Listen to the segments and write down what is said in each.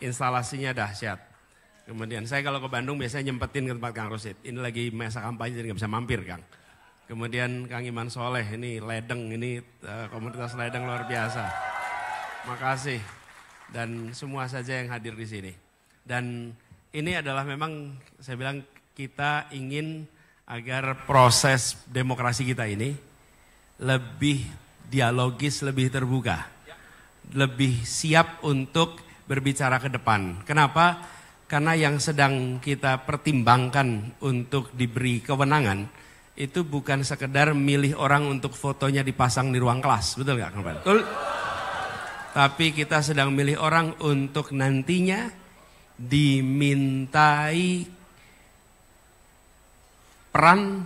instalasinya dahsyat. Kemudian saya kalau ke Bandung biasanya nyempetin ke tempat Kang Rosid. Ini lagi masa kampanye jadi nggak bisa mampir Kang. Kemudian Kang Iman Soleh, ini ledeng, ini komunitas ledeng luar biasa. Makasih. Dan semua saja yang hadir di sini. Dan ini adalah memang saya bilang kita ingin agar proses demokrasi kita ini lebih dialogis, lebih terbuka. Lebih siap untuk berbicara ke depan. Kenapa? Karena yang sedang kita pertimbangkan untuk diberi kewenangan itu bukan sekedar milih orang untuk fotonya dipasang di ruang kelas, betul nggak? Betul. Tapi kita sedang milih orang untuk nantinya dimintai peran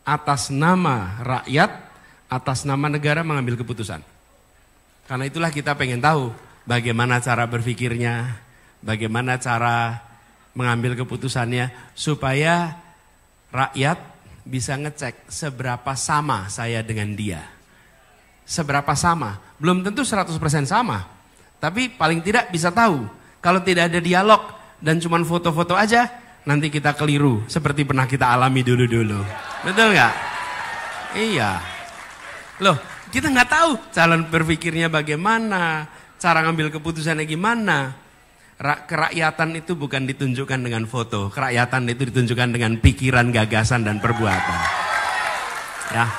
atas nama rakyat, atas nama negara mengambil keputusan. Karena itulah kita pengen tahu bagaimana cara berpikirnya, bagaimana cara mengambil keputusannya supaya rakyat bisa ngecek seberapa sama saya dengan dia. Seberapa sama, belum tentu 100% sama, tapi paling tidak bisa tahu. Kalau tidak ada dialog dan cuma foto-foto aja, nanti kita keliru seperti pernah kita alami dulu-dulu. Betul nggak? Iya. Loh, kita nggak tahu calon berpikirnya bagaimana, cara ngambil keputusannya gimana. Kerakyatan itu bukan ditunjukkan dengan foto, kerakyatan itu ditunjukkan dengan pikiran, gagasan, dan perbuatan. Ya.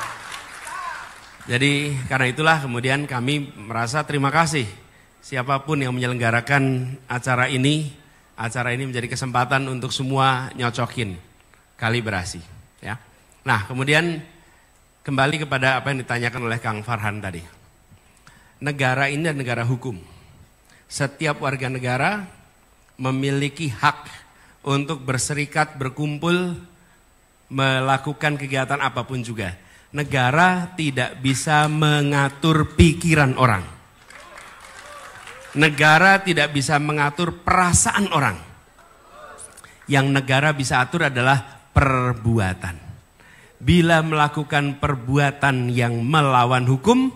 Jadi karena itulah kemudian kami merasa terima kasih siapapun yang menyelenggarakan acara ini menjadi kesempatan untuk semua nyocokin kalibrasi. Ya. Nah kemudian kembali kepada apa yang ditanyakan oleh Kang Farhan tadi. Negara ini adalah negara hukum. Setiap warga negara memiliki hak untuk berserikat, berkumpul, melakukan kegiatan apapun juga. Negara tidak bisa mengatur pikiran orang. Negara tidak bisa mengatur perasaan orang. Yang negara bisa atur adalah perbuatan. Bila melakukan perbuatan yang melawan hukum,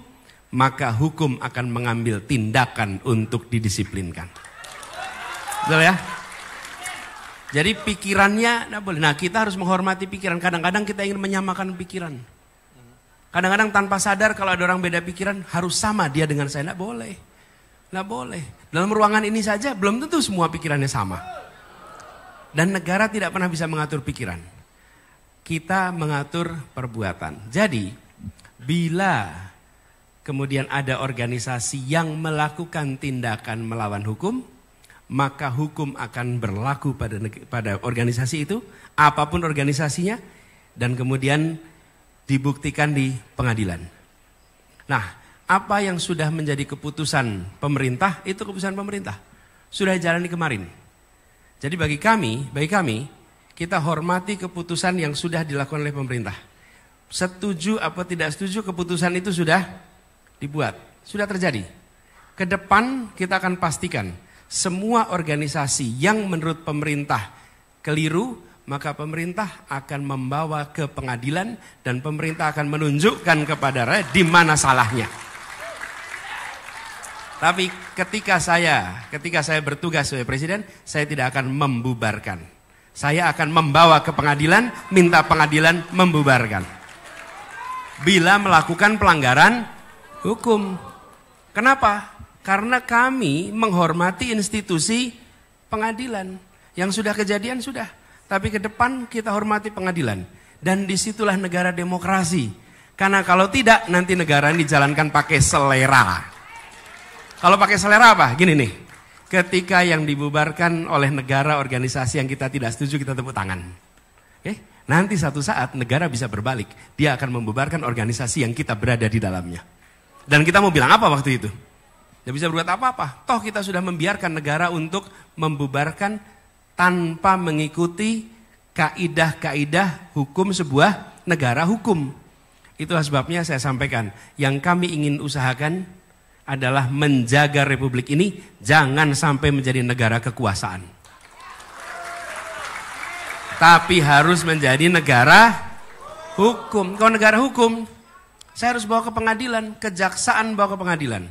maka hukum akan mengambil tindakan untuk didisiplinkan. Betul ya? Jadi pikirannya tidak boleh. Nah kita harus menghormati pikiran. Kadang-kadang kita ingin menyamakan pikiran. Kadang-kadang tanpa sadar kalau ada orang beda pikiran harus sama dia dengan saya. Tidak boleh. Tidak boleh. Dalam ruangan ini saja belum tentu semua pikirannya sama. Dan negara tidak pernah bisa mengatur pikiran. Kita mengatur perbuatan. Jadi bila kemudian ada organisasi yang melakukan tindakan melawan hukum, maka hukum akan berlaku pada organisasi itu, apapun organisasinya, dan kemudian dibuktikan di pengadilan. Nah, apa yang sudah menjadi keputusan pemerintah, itu keputusan pemerintah. Sudah jalani kemarin. Jadi bagi kami, kita hormati keputusan yang sudah dilakukan oleh pemerintah. Setuju apa tidak setuju, keputusan itu sudah dibuat, sudah terjadi. Ke depan kita akan pastikan semua organisasi yang menurut pemerintah keliru, maka pemerintah akan membawa ke pengadilan dan pemerintah akan menunjukkan kepada rakyat di mana salahnya. Tapi ketika saya bertugas sebagai presiden, saya tidak akan membubarkan. Saya akan membawa ke pengadilan, minta pengadilan membubarkan. Bila melakukan pelanggaran hukum. Kenapa? Karena kami menghormati institusi pengadilan. Yang sudah kejadian sudah. Tapi ke depan kita hormati pengadilan. Dan disitulah negara demokrasi. Karena kalau tidak nanti negara ini dijalankan pakai selera. Kalau pakai selera apa? Gini nih. Ketika yang dibubarkan oleh negara organisasi yang kita tidak setuju, kita tepuk tangan. Oke? Nanti satu saat negara bisa berbalik. Dia akan membubarkan organisasi yang kita berada di dalamnya. Dan kita mau bilang apa waktu itu? Tidak bisa berbuat apa-apa. Toh kita sudah membiarkan negara untuk membubarkan tanpa mengikuti kaidah-kaidah hukum sebuah negara hukum. Itulah sebabnya saya sampaikan, yang kami ingin usahakan adalah menjaga republik ini jangan sampai menjadi negara kekuasaan. Tapi harus menjadi negara hukum. Kalau negara hukum, saya harus bawa ke pengadilan, kejaksaan bawa ke pengadilan.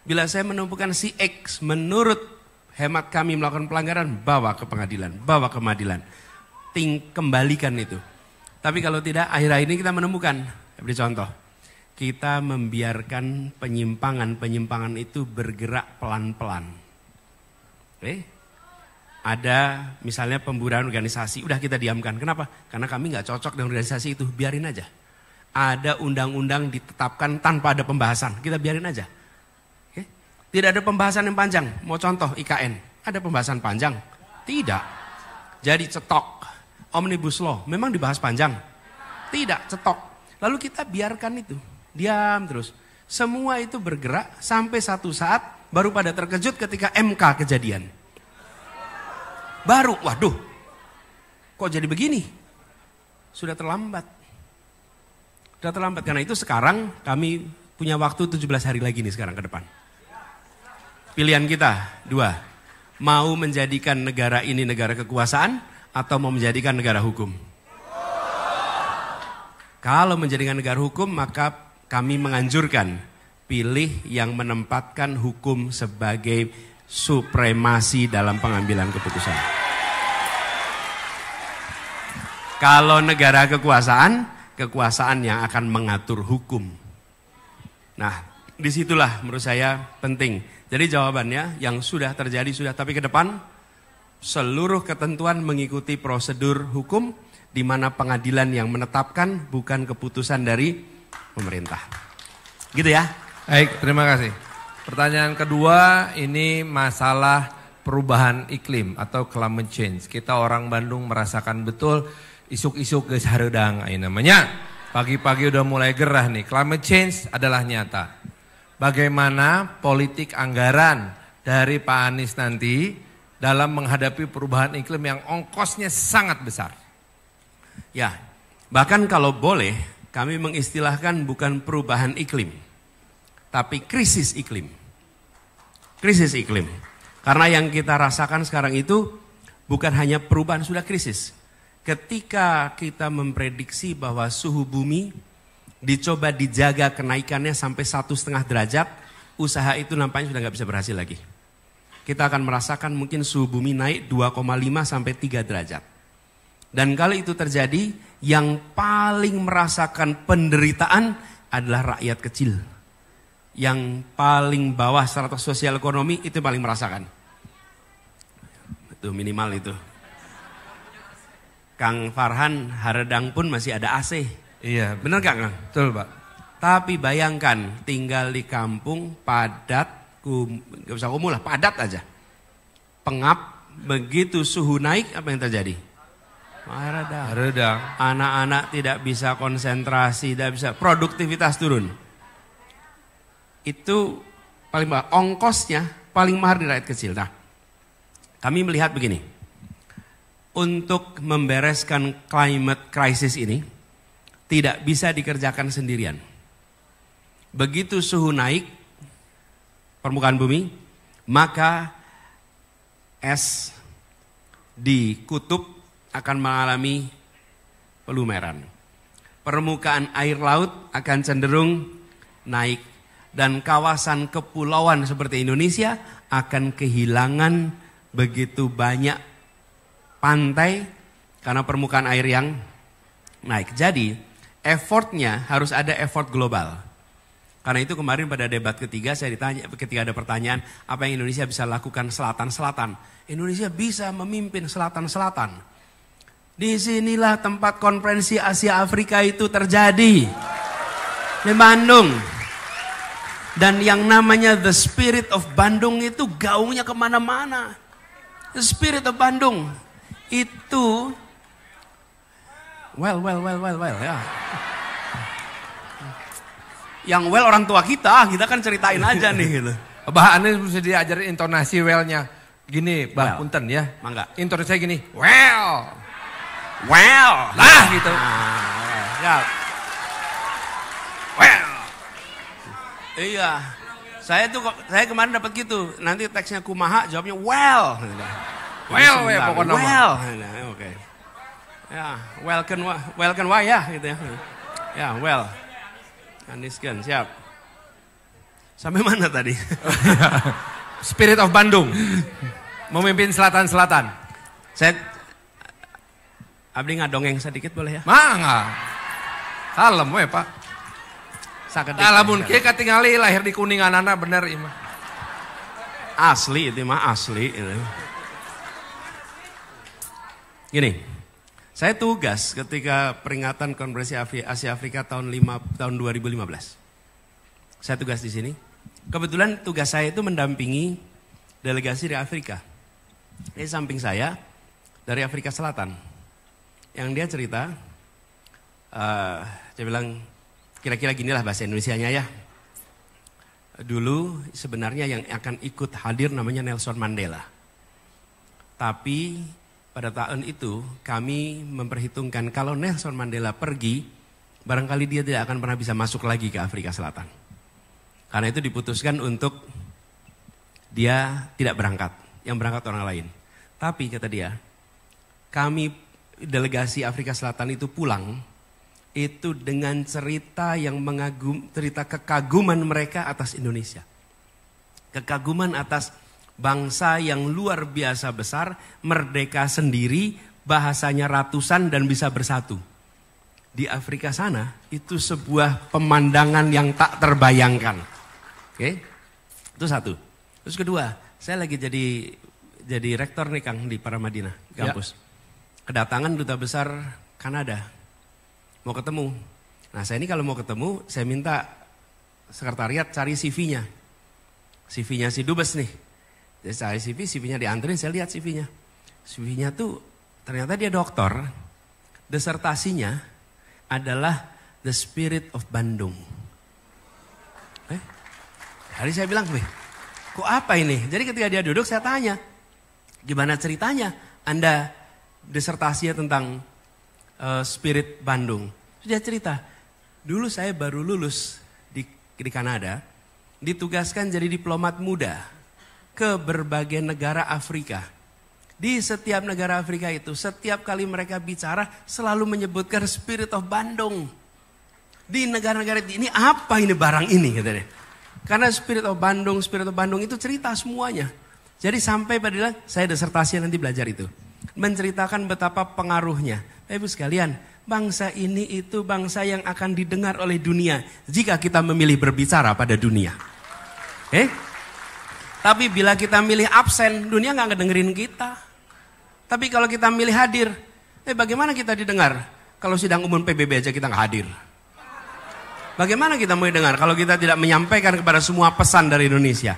Bila saya menemukan si X menurut hemat kami melakukan pelanggaran, bawa ke pengadilan, bawa ke pengadilan. Kembalikan itu. Tapi kalau tidak, akhir-akhir ini kita menemukan, beri contoh, kita membiarkan penyimpangan itu bergerak pelan-pelan. Ada misalnya pembubaran organisasi, udah kita diamkan. Kenapa? Karena kami nggak cocok dengan organisasi itu, biarin aja. Ada undang-undang ditetapkan tanpa ada pembahasan, kita biarin aja. Tidak ada pembahasan yang panjang. Mau contoh IKN, ada pembahasan panjang? Tidak. Jadi cetok. Omnibus Law, memang dibahas panjang? Tidak, cetok. Lalu kita biarkan itu, diam terus. Semua itu bergerak sampai satu saat baru pada terkejut ketika MK kejadian. Baru, waduh, kok jadi begini? Sudah terlambat. Sudah terlambat, karena itu sekarang kami punya waktu 17 hari lagi nih sekarang ke depan. Pilihan kita dua, mau menjadikan negara ini negara kekuasaan atau mau menjadikan negara hukum. Kalau menjadikan negara hukum maka kami menganjurkan pilih yang menempatkan hukum sebagai supremasi dalam pengambilan keputusan. Kalau negara kekuasaan yang akan mengatur hukum. Nah, disitulah menurut saya penting. Jadi jawabannya yang sudah terjadi sudah, tapi ke depan seluruh ketentuan mengikuti prosedur hukum di mana pengadilan yang menetapkan bukan keputusan dari pemerintah. Gitu ya. Baik, terima kasih. Pertanyaan kedua ini masalah perubahan iklim atau climate change. Kita orang Bandung merasakan betul isuk-isuk geus hareudang ini namanya. Pagi-pagi udah mulai gerah nih. Climate change adalah nyata. Bagaimana politik anggaran dari Pak Anies nanti dalam menghadapi perubahan iklim yang ongkosnya sangat besar? Ya, bahkan kalau boleh kami mengistilahkan bukan perubahan iklim, tapi krisis iklim. Krisis iklim. Karena yang kita rasakan sekarang itu bukan hanya perubahan, sudah krisis. Ketika kita memprediksi bahwa suhu bumi dicoba dijaga kenaikannya sampai 1,5 derajat, usaha itu nampaknya sudah nggak bisa berhasil lagi. Kita akan merasakan mungkin suhu bumi naik 2,5 sampai 3 derajat. Dan kalau itu terjadi, yang paling merasakan penderitaan adalah rakyat kecil. Yang paling bawah strata sosial ekonomi itu paling merasakan. Itu minimal itu. Kang Farhan haredang pun masih ada AC. Iya, benar gak Kang? Betul Pak. Tapi bayangkan tinggal di kampung padat, gak usah kumuh lah, padat aja. Pengap, begitu suhu naik apa yang terjadi? Haredang. Anak-anak tidak bisa konsentrasi, tidak bisa, produktivitas turun. Itu paling mahal, ongkosnya paling mahal di rakyat kecil. Nah, kami melihat begini, untuk membereskan climate crisis ini, tidak bisa dikerjakan sendirian. Begitu suhu naik permukaan bumi, maka es di kutub akan mengalami pelumeran. Permukaan air laut akan cenderung naik dan kawasan kepulauan seperti Indonesia akan kehilangan begitu banyak pantai karena permukaan air yang naik. Jadi effortnya harus ada effort global. Karena itu kemarin pada debat ketiga saya ditanya, ketika ada pertanyaan apa yang Indonesia bisa lakukan selatan-selatan. Indonesia bisa memimpin selatan-selatan. Disinilah tempat konferensi Asia Afrika itu terjadi. Di Bandung. Dan yang namanya The Spirit of Bandung itu gaungnya kemana-mana. The Spirit of Bandung itu well ya. Yang well orang tua kita kan ceritain aja nih gitu. Bah Anies bisa diajarin intonasi well-nya. Gini, Bah punten ya. Mangga. Intonasi gini, well. Lah gitu. Ya. Well. Iya. Saya kemarin dapat gitu. Nanti teksnya kumaha, jawabnya well. Well, pokoknya well. Oke. Ya, welcome why ya gitu ya. Ya, well. Aniskan, siap. Sampai mana tadi? Spirit of Bandung. Memimpin selatan-selatan. Saya abdi ngadongeng sedikit boleh ya? Mangga. Kalem we, Pak. Sakedik. Lamun kieu katingali lahir di Kuninganana bener ieu mah. Asli itu mah asli. Gini, saya tugas ketika peringatan Konferensi Asia Afrika tahun 2015. Saya tugas di sini. Kebetulan tugas saya itu mendampingi delegasi dari Afrika. Di samping saya dari Afrika Selatan. Yang dia cerita, dia bilang kira-kira ginilah bahasa Indonesianya ya. Dulu sebenarnya yang akan ikut hadir namanya Nelson Mandela. Tapi pada tahun itu kami memperhitungkan kalau Nelson Mandela pergi, barangkali dia tidak akan pernah bisa masuk lagi ke Afrika Selatan. Karena itu diputuskan untuk dia tidak berangkat, yang berangkat orang lain. Tapi kata dia, kami delegasi Afrika Selatan itu pulang, itu dengan cerita yang cerita kekaguman mereka atas Indonesia. Kekaguman atas bangsa yang luar biasa besar, merdeka sendiri, bahasanya ratusan dan bisa bersatu. Di Afrika sana itu sebuah pemandangan yang tak terbayangkan. Oke? Itu satu. Terus kedua, saya lagi jadi rektor nih Kang di Paramadina kampus. Ya. Kedatangan duta besar Kanada. Mau ketemu. Nah saya ini kalau mau ketemu, saya minta sekretariat cari CV-nya. CV-nya si Dubes nih. Jadi cari CV-nya dianterin, saya lihat CV-nya. CV-nya tuh ternyata dia doktor. Disertasinya adalah The Spirit of Bandung. Hari saya bilang, kok apa ini? Jadi ketika dia duduk saya tanya, gimana ceritanya Anda disertasinya tentang Spirit Bandung? Dia cerita, dulu saya baru lulus di Kanada, ditugaskan jadi diplomat muda ke berbagai negara Afrika. Di setiap negara Afrika itu, setiap kali mereka bicara selalu menyebutkan Spirit of Bandung. Di negara-negara ini apa ini barang ini katanya. Karena Spirit of Bandung itu cerita semuanya. Jadi sampai pada saya disertasi nanti belajar itu. Menceritakan betapa pengaruhnya. Ibu sekalian, bangsa ini itu bangsa yang akan didengar oleh dunia jika kita memilih berbicara pada dunia. Tapi bila kita milih absen, dunia nggak ngedengerin kita. Tapi kalau kita milih hadir, bagaimana kita didengar? Kalau sidang umum PBB aja kita nggak hadir. Bagaimana kita mau didengar kalau kita tidak menyampaikan kepada semua pesan dari Indonesia?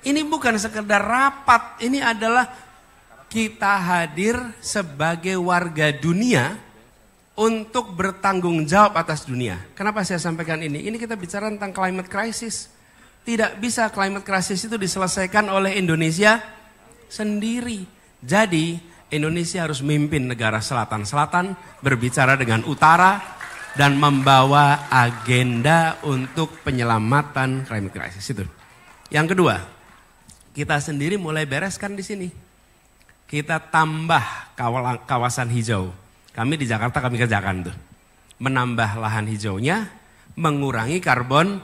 Ini bukan sekedar rapat, ini adalah kita hadir sebagai warga dunia untuk bertanggung jawab atas dunia. Kenapa saya sampaikan ini? Ini kita bicara tentang climate crisis. Tidak bisa climate crisis itu diselesaikan oleh Indonesia sendiri. Jadi Indonesia harus memimpin negara selatan-selatan, berbicara dengan utara, dan membawa agenda untuk penyelamatan climate crisis itu. Yang kedua, kita sendiri mulai bereskan di sini. Kita tambah kawasan hijau. Kami di Jakarta kami kerjakan tuh. Menambah lahan hijaunya, mengurangi karbon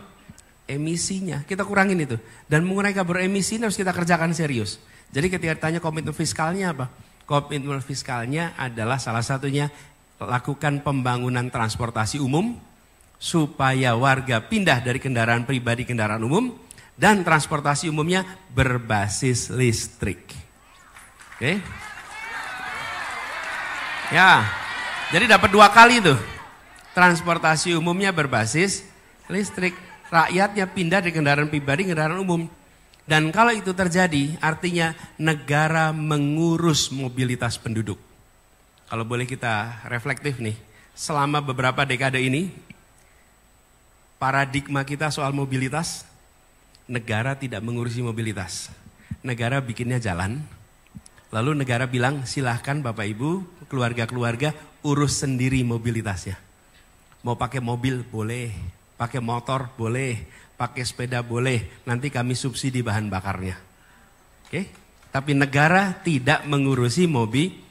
emisinya. Kita kurangin itu. Dan mengurangi karbon emisi harus kita kerjakan serius. Jadi ketika ditanya komitmen fiskalnya apa? Komitmen fiskalnya adalah salah satunya lakukan pembangunan transportasi umum supaya warga pindah dari kendaraan pribadi kendaraan umum dan transportasi umumnya berbasis listrik. Oke? Ya, jadi dapat 2 kali tuh. Transportasi umumnya berbasis listrik, rakyatnya pindah dari kendaraan pribadi kendaraan umum. Dan kalau itu terjadi, artinya negara mengurus mobilitas penduduk. Kalau boleh kita reflektif nih, selama beberapa dekade ini, paradigma kita soal mobilitas, negara tidak mengurusi mobilitas. Negara bikinnya jalan, lalu negara bilang silahkan Bapak Ibu, keluarga-keluarga urus sendiri mobilitasnya. Mau pakai mobil boleh, pakai motor boleh, pakai sepeda boleh, nanti kami subsidi bahan bakarnya. Oke? Tapi negara tidak mengurusi mobilitas.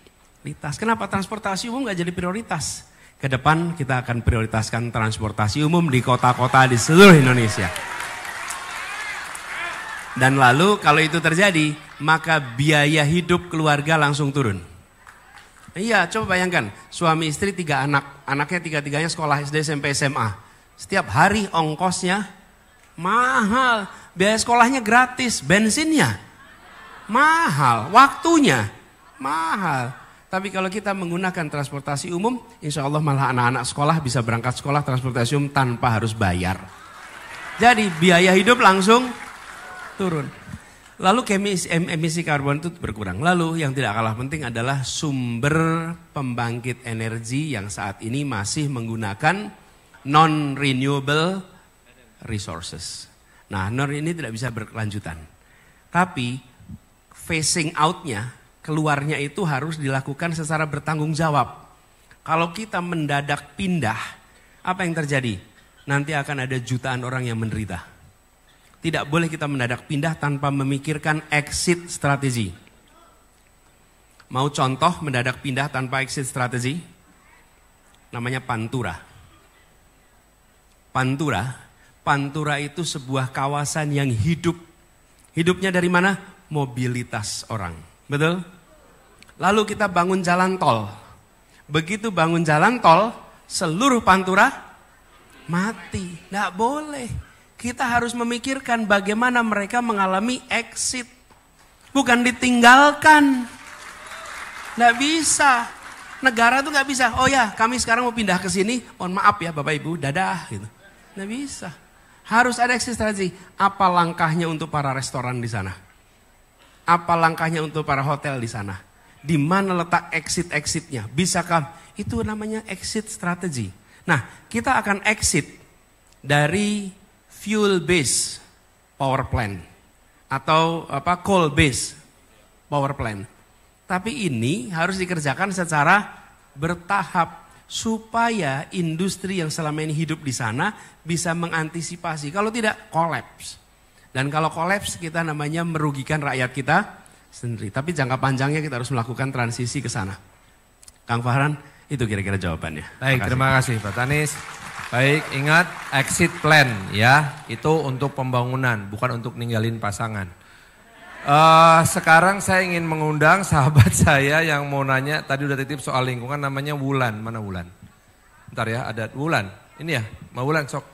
Kenapa transportasi umum gak jadi prioritas? Ke depan kita akan prioritaskan transportasi umum di kota-kota di seluruh Indonesia. Dan lalu kalau itu terjadi, maka biaya hidup keluarga langsung turun. Iya, coba bayangkan, suami istri 3 anak, anaknya 3-3-nya sekolah SD, SMP, SMA. Setiap hari ongkosnya mahal, biaya sekolahnya gratis, bensinnya mahal, waktunya mahal. Tapi kalau kita menggunakan transportasi umum, insya Allah malah anak-anak sekolah bisa berangkat sekolah transportasi umum tanpa harus bayar. Jadi biaya hidup langsung turun. Lalu emisi karbon itu berkurang. Lalu yang tidak kalah penting adalah sumber pembangkit energi yang saat ini masih menggunakan non-renewable resources. Nah, ini tidak bisa berkelanjutan. Tapi phasing out-nya, keluarnya itu harus dilakukan secara bertanggung jawab. Kalau kita mendadak pindah, apa yang terjadi? Nanti akan ada jutaan orang yang menderita. Tidak boleh kita mendadak pindah tanpa memikirkan exit strategi. Mau contoh mendadak pindah tanpa exit strategi? Namanya pantura. Pantura itu sebuah kawasan yang hidup. Hidupnya dari mana? Mobilitas orang. Betul? Lalu kita bangun jalan tol. Begitu bangun jalan tol, seluruh pantura mati. Nggak boleh. Kita harus memikirkan bagaimana mereka mengalami exit. Bukan ditinggalkan. Nggak bisa. Negara tuh nggak bisa. Oh ya, kami sekarang mau pindah ke sini. Mohon maaf ya Bapak Ibu, dadah. Gitu. Nggak bisa. Harus ada exit strategi. Apa langkahnya untuk para restoran di sana? Apa langkahnya untuk para hotel di sana? Di mana letak exit-exitnya? Bisakah? Itu namanya exit strategi. Nah, kita akan exit dari fuel base power plant atau coal base power plant. Tapi ini harus dikerjakan secara bertahap supaya industri yang selama ini hidup di sana bisa mengantisipasi. Kalau tidak, kolaps. Dan kalau kolaps, kita namanya merugikan rakyat kita sendiri. Tapi jangka panjangnya kita harus melakukan transisi ke sana. Kang Fahran, itu kira-kira jawabannya. Baik, terima kasih Pak Tanis. Baik, ingat exit plan ya, itu untuk pembangunan, bukan untuk ninggalin pasangan. Sekarang saya ingin mengundang sahabat saya yang mau nanya, tadi udah titip soal lingkungan, namanya Wulan. Mana Wulan? Bentar ya, ada Wulan. Ini ya, Mbak Wulan sok.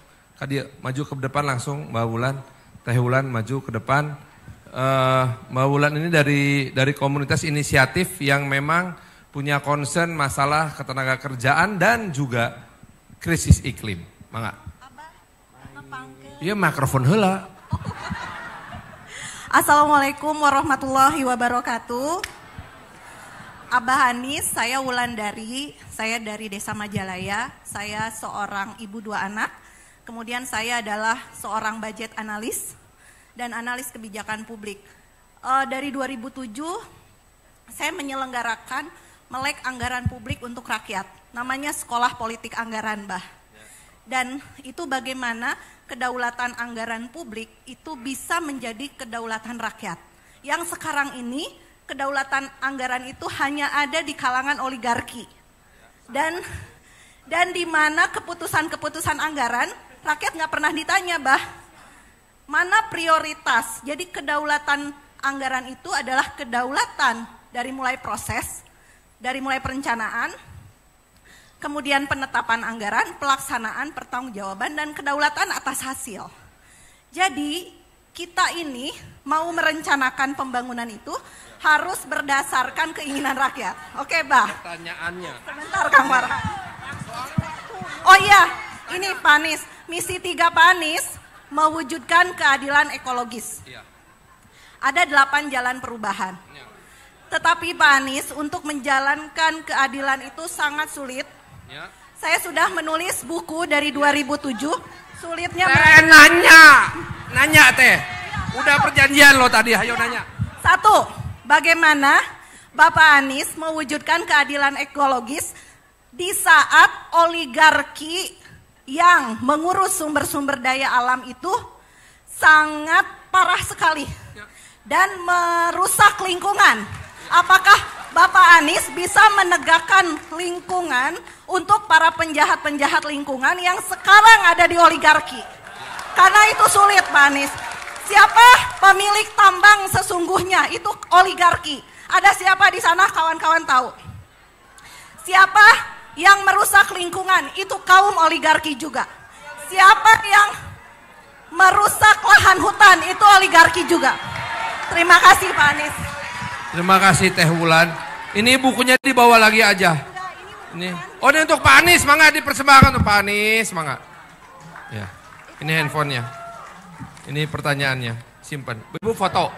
Dia maju ke depan langsung, Mbak Wulan. Teh Wulan maju ke depan. Mbak Wulan ini dari komunitas inisiatif yang memang punya concern masalah ketenaga kerjaan dan juga krisis iklim. Mangga. Iya, mikrofon heula. Assalamualaikum warahmatullahi wabarakatuh. Abah Hanis, saya Wulandari, saya dari Desa Majalaya. Saya seorang ibu 2 anak. Kemudian saya adalah seorang budget analis dan analis kebijakan publik. Dari 2007 saya menyelenggarakan melek anggaran publik untuk rakyat. Namanya Sekolah Politik Anggaran, Bah. Dan itu bagaimana kedaulatan anggaran publik itu bisa menjadi kedaulatan rakyat. Yang sekarang ini kedaulatan anggaran itu hanya ada di kalangan oligarki. Dan di mana keputusan-keputusan anggaran rakyat nggak pernah ditanya, Bah. Mana prioritas? Jadi kedaulatan anggaran itu adalah kedaulatan dari mulai proses, dari mulai perencanaan, kemudian penetapan anggaran, pelaksanaan, pertanggungjawaban, dan kedaulatan atas hasil. Jadi kita ini mau merencanakan pembangunan itu harus berdasarkan keinginan rakyat. Oke, Bah. Pertanyaannya. Sebentar, Kang Farhan. Oh iya, ini Pak Anies. Misi 3 Pak Anies mewujudkan keadilan ekologis. Ada 8 jalan perubahan. Tetapi Pak Anies untuk menjalankan keadilan itu sangat sulit. Ya. Saya sudah menulis buku dari 2007. Sulitnya nanya teh. Udah perjanjian lo tadi, ayo nanya. 1. Bagaimana Bapak Anies mewujudkan keadilan ekologis di saat oligarki yang mengurus sumber-sumber daya alam itu sangat parah sekali dan merusak lingkungan. Apakah Bapak Anies bisa menegakkan lingkungan untuk para penjahat-penjahat lingkungan yang sekarang ada di oligarki? Karena itu sulit, Pak Anies. Siapa pemilik tambang sesungguhnya? Itu oligarki. Ada siapa di sana kawan-kawan tahu? Siapa yang merusak lingkungan? Itu kaum oligarki juga. Siapa yang merusak lahan hutan? Itu oligarki juga. Terima kasih Pak Anies. Terima kasih Teh Wulan. Ini bukunya dibawa lagi aja. Ini. Oh, ini untuk Pak Anies, mangga dipersembahkan untuk Pak Anies, mangga. Ya. Ini handphonenya. Ini pertanyaannya. Simpan. Ibu foto.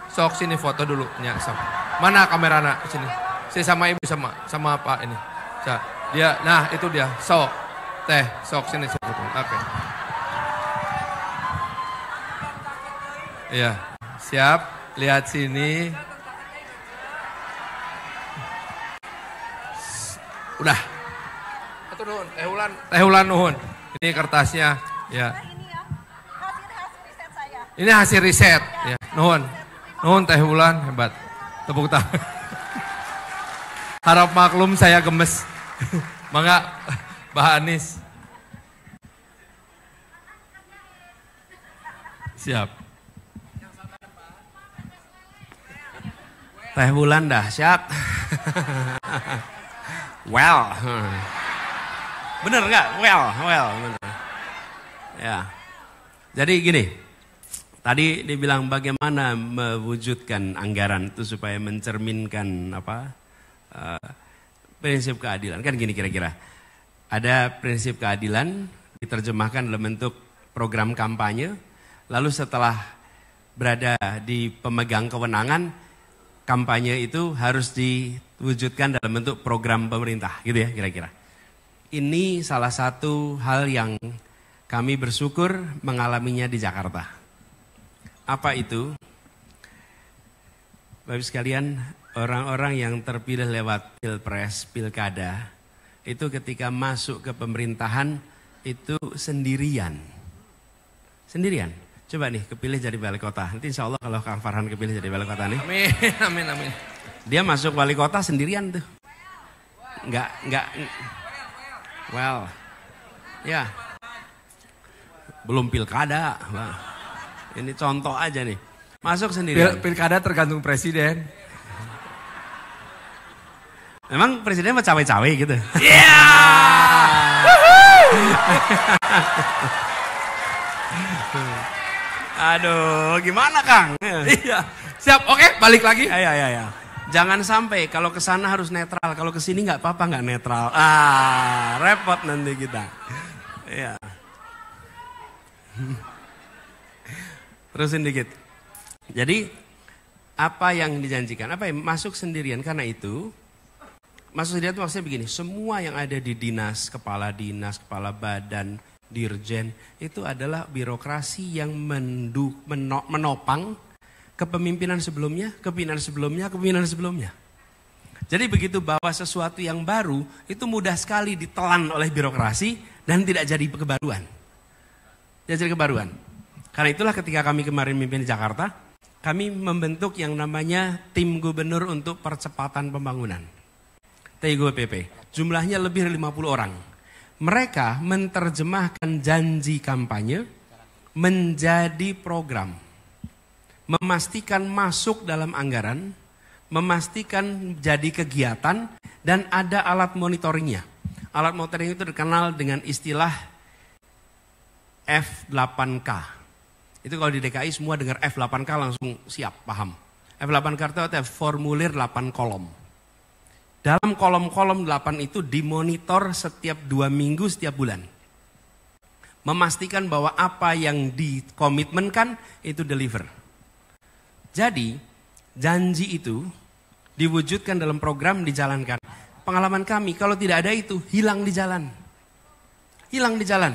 Sok sini foto dulu. Ya, sok. Mana kameranya? Sini. Saya sama Ibu sama Pak ini. Dia, nah itu dia. Sok. Teh, sok sini. Oke. Iya. Siap. Lihat sini. Udah. Itu nuhun. Teh Wulan nuhun. Ini kertasnya. Ya. Ini hasil riset. Ya. Nuhun. Nuhun Teh Wulan, hebat. Tepuk tangan. Harap maklum saya gemes. Mangga Mbah Anies. Siap. Teh Wulan dahsyat. Well. Bener nggak? Well, bener. Ya. Jadi gini. Tadi dibilang bagaimana mewujudkan anggaran itu supaya mencerminkan prinsip keadilan. Kan gini kira-kira. Ada prinsip keadilan diterjemahkan dalam bentuk program kampanye. Lalu setelah berada di pemegang kewenangan, kampanye itu harus diwujudkan dalam bentuk program pemerintah. Gitu ya kira-kira. Ini salah satu hal yang kami bersyukur mengalaminya di Jakarta. Apa itu? Bapak sekalian, orang-orang yang terpilih lewat pilpres, pilkada, itu ketika masuk ke pemerintahan itu sendirian. Sendirian. Coba nih kepilih jadi wali kota. Nanti insya Allah kalau Kang Farhan kepilih jadi wali kota nih. Amin. Dia masuk wali kota sendirian tuh. Enggak. Well, ya. Belum pilkada. Ini contoh aja nih. Masuk sendirian. Pilkada tergantung presiden. Memang presiden mah cawe-cawe gitu. Iya. Aduh, gimana Kang? Iya. Siap, oke, balik lagi. Ya. Jangan sampai kalau ke sana harus netral, kalau ke sini nggak apa-apa nggak netral. Repot nanti kita. Iya. Terusin dikit. Jadi apa yang dijanjikan? Apa yang masuk sendirian? Karena itu masuk sendirian itu maksudnya begini. Semua yang ada di dinas, kepala badan, dirjen itu adalah birokrasi yang menopang kepemimpinan sebelumnya. Jadi begitu bawa sesuatu yang baru itu mudah sekali ditelan oleh birokrasi dan tidak jadi kebaruan. Jadi kebaruan. Karena itulah ketika kami kemarin memimpin di Jakarta, kami membentuk yang namanya Tim Gubernur untuk Percepatan Pembangunan. TGPP. Jumlahnya lebih dari 50 orang. Mereka menerjemahkan janji kampanye menjadi program. Memastikan masuk dalam anggaran, memastikan jadi kegiatan, dan ada alat monitoringnya. Alat monitoring itu dikenal dengan istilah F8K. Itu kalau di DKI semua dengar F8K langsung siap, paham. F8K itu ada formulir 8 kolom. Dalam kolom-kolom 8 itu dimonitor setiap 2 minggu setiap bulan. Memastikan bahwa apa yang dikomitmenkan itu deliver. Jadi janji itu diwujudkan dalam program dijalankan. Pengalaman kami kalau tidak ada itu hilang di jalan. Hilang di jalan.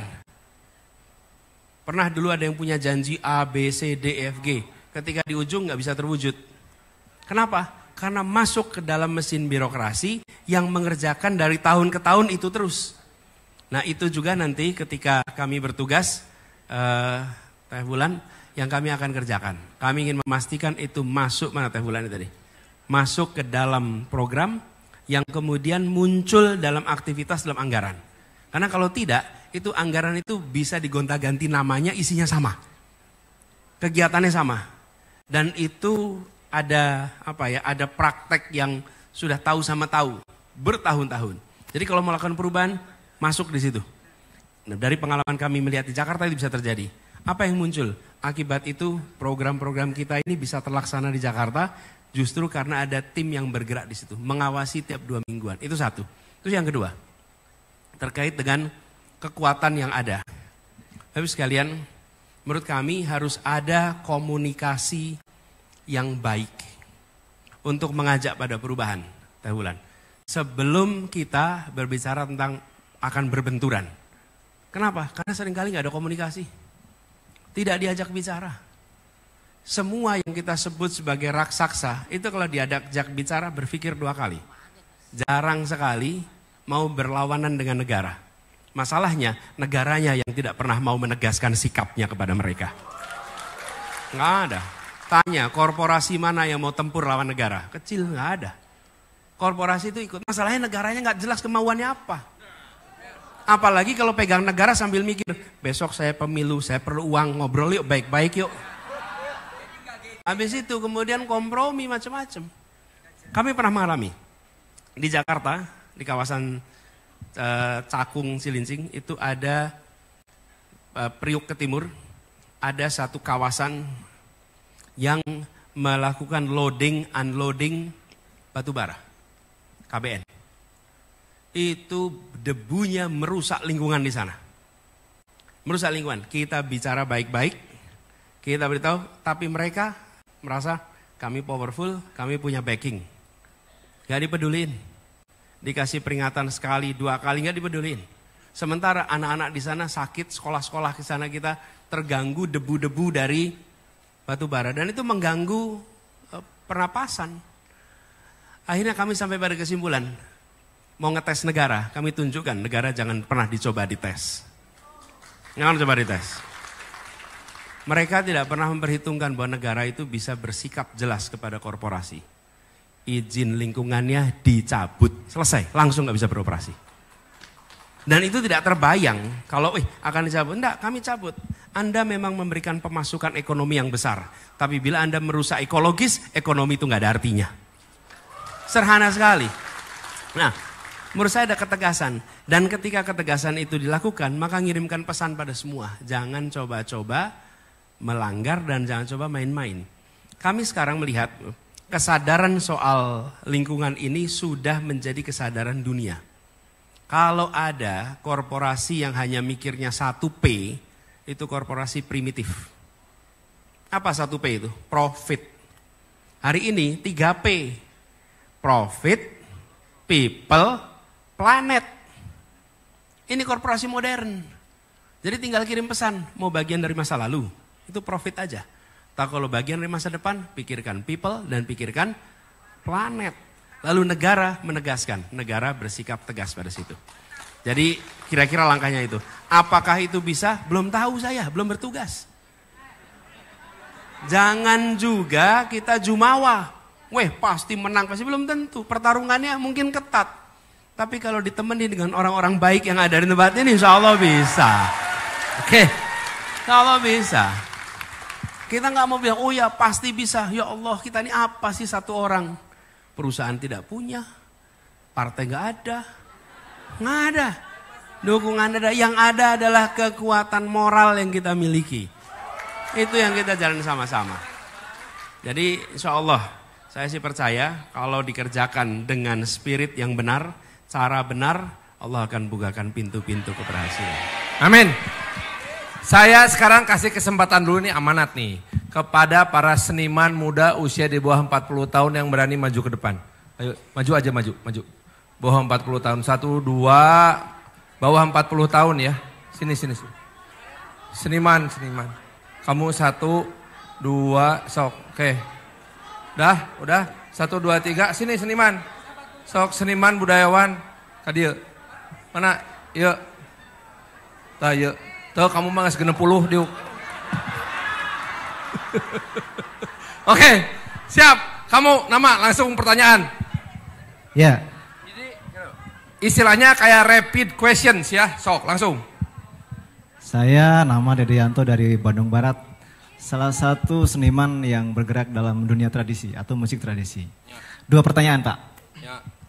Pernah dulu ada yang punya janji A, B, C, D, E, F, G. Ketika di ujung nggak bisa terwujud. Kenapa? Karena masuk ke dalam mesin birokrasi yang mengerjakan dari tahun ke tahun itu terus. Nah itu juga nanti ketika kami bertugas, Teh Wulan, yang kami akan kerjakan. Kami ingin memastikan itu masuk, mana Teh Wulan tadi? Masuk ke dalam program yang kemudian muncul dalam aktivitas dalam anggaran. Karena kalau tidak, itu anggaran itu bisa digonta-ganti namanya, isinya sama. kegiatannya sama. Dan itu ada ada praktek yang sudah tahu sama tahu bertahun-tahun. Jadi kalau melakukan perubahan masuk di situ. Nah, dari pengalaman kami melihat di Jakarta itu bisa terjadi. Apa yang muncul? Akibat itu program-program kita ini bisa terlaksana di Jakarta justru karena ada tim yang bergerak di situ, mengawasi tiap 2 mingguan. Itu satu. Terus yang kedua, terkait dengan kekuatan yang ada. Habis sekalian, menurut kami harus ada komunikasi yang baik untuk mengajak pada perubahan. Teh Wulan, sebelum kita berbicara tentang akan berbenturan. Kenapa? Karena seringkali nggak ada komunikasi. Tidak diajak bicara. Semua yang kita sebut sebagai raksasa, itu kalau diajak bicara berpikir 2 kali. Jarang sekali mau berlawanan dengan negara. Masalahnya, negaranya yang tidak pernah mau menegaskan sikapnya kepada mereka. Nggak ada. Tanya, korporasi mana yang mau tempur lawan negara? Kecil, nggak ada. Korporasi itu ikut. Masalahnya negaranya nggak jelas kemauannya apa. Apalagi kalau pegang negara sambil mikir, besok saya pemilu, saya perlu uang, ngobrol yuk, baik-baik yuk. Habis itu kemudian kompromi macam-macam. Kami pernah mengalami di Jakarta, di kawasan Cakung, Cilincing, itu ada Priuk ke timur, ada satu kawasan yang melakukan loading, unloading batu bara, KBN. Itu debunya merusak lingkungan di sana. Merusak lingkungan. Kita bicara baik-baik, kita beritahu, tapi mereka merasa kami powerful, kami punya backing. Gak dipeduliin. Dikasih peringatan sekali, 2 kali gak dipeduliin. Sementara anak-anak di sana sakit, sekolah-sekolah di sana kita terganggu debu-debu dari batu bara. Dan itu mengganggu pernapasan. Akhirnya kami sampai pada kesimpulan, mau ngetes negara, kami tunjukkan negara jangan pernah dicoba dites. Jangan coba dites. Mereka tidak pernah memperhitungkan bahwa negara itu bisa bersikap jelas kepada korporasi. Izin lingkungannya dicabut, selesai, langsung gak bisa beroperasi. Dan itu tidak terbayang kalau akan dicabut. Enggak, kami cabut. Anda memang memberikan pemasukan ekonomi yang besar. Tapi bila Anda merusak ekologis, ekonomi itu gak ada artinya. Sederhana sekali. Nah, menurut saya ada ketegasan. Dan ketika ketegasan itu dilakukan, maka ngirimkan pesan pada semua. Jangan coba-coba melanggar dan jangan coba main-main. Kami sekarang melihat kesadaran soal lingkungan ini sudah menjadi kesadaran dunia. Kalau ada korporasi yang hanya mikirnya 1P, itu korporasi primitif. Apa 1P itu? Profit. Hari ini 3P. Profit, people, planet. Ini korporasi modern. Jadi tinggal kirim pesan, mau bagian dari masa lalu, itu profit aja. Tak kalau bagian dari masa depan, pikirkan people dan pikirkan planet. Lalu negara menegaskan, negara bersikap tegas pada situ. Jadi kira-kira langkahnya itu. Apakah itu bisa? Belum tahu saya, belum bertugas. Jangan juga kita jumawa. Pasti menang, pasti belum tentu. Pertarungannya mungkin ketat. Tapi kalau ditemani dengan orang-orang baik yang ada di tempat ini, insya Allah bisa. Oke, insya Allah bisa. Kita nggak mau bilang, oh ya pasti bisa. Ya Allah, kita ini apa sih satu orang? Perusahaan tidak punya, partai nggak ada, nggak ada. Dukungan ada, yang ada adalah kekuatan moral yang kita miliki. Itu yang kita jalan sama-sama. Jadi insya Allah, saya sih percaya kalau dikerjakan dengan spirit yang benar, cara benar, Allah akan bukakan pintu-pintu keberhasilan. Amin. Saya sekarang kasih kesempatan dulu nih, amanat nih, kepada para seniman muda usia di bawah 40 tahun yang berani maju ke depan. Ayo, maju aja, maju. Bawah 40 tahun, 1, 2, bawah 40 tahun ya. Sini. Seniman. Kamu 1, 2, sok, oke. Udah, 1, 2, 3, sini seniman. Sok seniman budayawan, kadir. Mana, yuk. Yuk. Tuh kamu mah geus 60 diuk. Oke, siap. Kamu nama langsung pertanyaan. Ya. Jadi istilahnya kayak rapid questions ya. Sok langsung. Saya nama Dedeyanto dari Bandung Barat. salah satu seniman yang bergerak dalam dunia tradisi atau musik tradisi. Dua pertanyaan, Pak.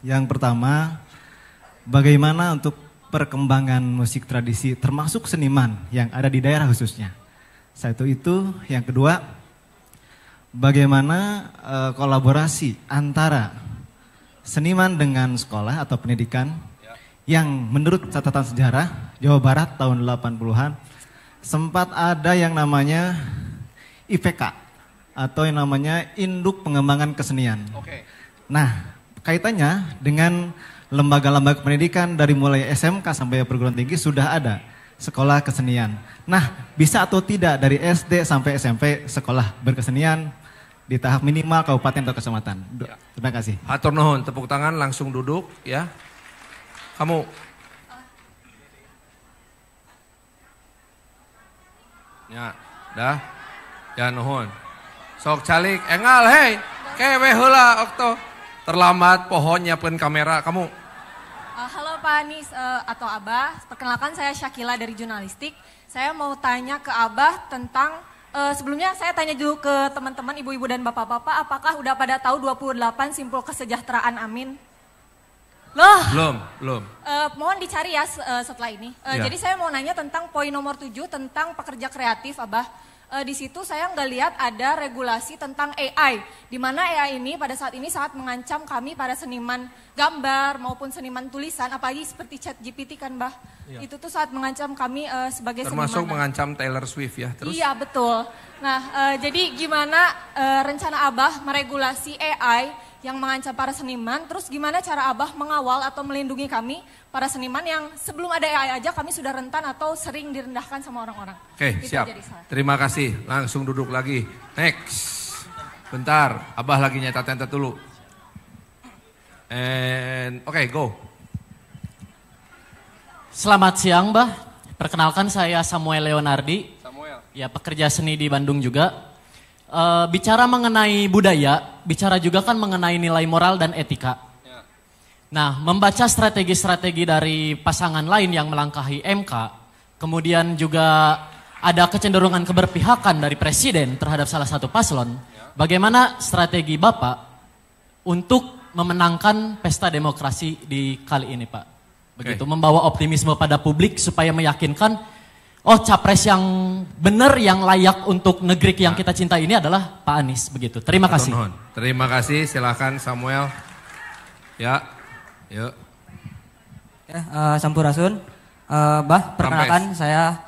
Yang pertama, bagaimana untuk perkembangan musik tradisi termasuk seniman yang ada di daerah khususnya? Satu itu. Yang kedua, bagaimana kolaborasi antara seniman dengan sekolah atau pendidikan yang menurut catatan sejarah Jawa Barat tahun 80-an sempat ada yang namanya IPK atau yang namanya Induk Pengembangan Kesenian. Nah, kaitannya dengan lembaga-lembaga pendidikan dari mulai SMK sampai perguruan tinggi sudah ada sekolah kesenian. Nah, bisa atau tidak dari SD sampai SMP sekolah berkesenian di tahap minimal kabupaten atau kecamatan? Terima kasih. Hatur nuhun, tepuk tangan, langsung duduk ya. Kamu. Ya, dah. Ya nuhun. Sok calik, engal hei. Kewe heula okto. Terlambat pohon nyiapkeun kamera, kamu. Halo Pak Anies atau Abah, perkenalkan saya Syakila dari jurnalistik. Saya mau tanya ke Abah tentang, sebelumnya saya tanya dulu ke teman-teman ibu-ibu dan bapak-bapak, apakah udah pada tahu 28 simpul kesejahteraan Amin? Loh. Belum. Mohon dicari ya setelah ini. Jadi saya mau nanya tentang poin nomor 7 tentang pekerja kreatif, Abah. Di situ saya nggak lihat ada regulasi tentang AI, di mana AI ini pada saat ini sangat mengancam kami para seniman gambar maupun seniman tulisan, apalagi seperti ChatGPT kan, Bah. Itu tuh sangat mengancam kami sebagai seniman. Termasuk mengancam Taylor Swift ya, terus? Iya betul. Nah, jadi gimana rencana Abah meregulasi AI yang mengancam para seniman, terus gimana cara Abah mengawal atau melindungi kami, para seniman yang sebelum ada AI aja kami sudah rentan atau sering direndahkan sama orang-orang. Oke, siap. Terima kasih, langsung duduk lagi. Next. Bentar, Abah lagi nyatat-nyatat dulu. Oke, go. Selamat siang, Bah. Perkenalkan saya Samuel Leonardi. Ya, pekerja seni di Bandung juga. Bicara mengenai budaya, bicara juga kan mengenai nilai moral dan etika. Nah, membaca strategi-strategi dari pasangan lain yang melangkahi MK, kemudian juga ada kecenderungan keberpihakan dari presiden terhadap salah satu paslon. Bagaimana strategi Bapak untuk memenangkan pesta demokrasi di kali ini, Pak? Begitu, membawa optimisme pada publik supaya meyakinkan capres yang benar, yang layak untuk negeri yang kita cintai ini adalah Pak Anies, begitu. Terima kasih. Terima kasih, silakan Samuel. Ya, yuk. Sampurasun. Bah, perkenalkan saya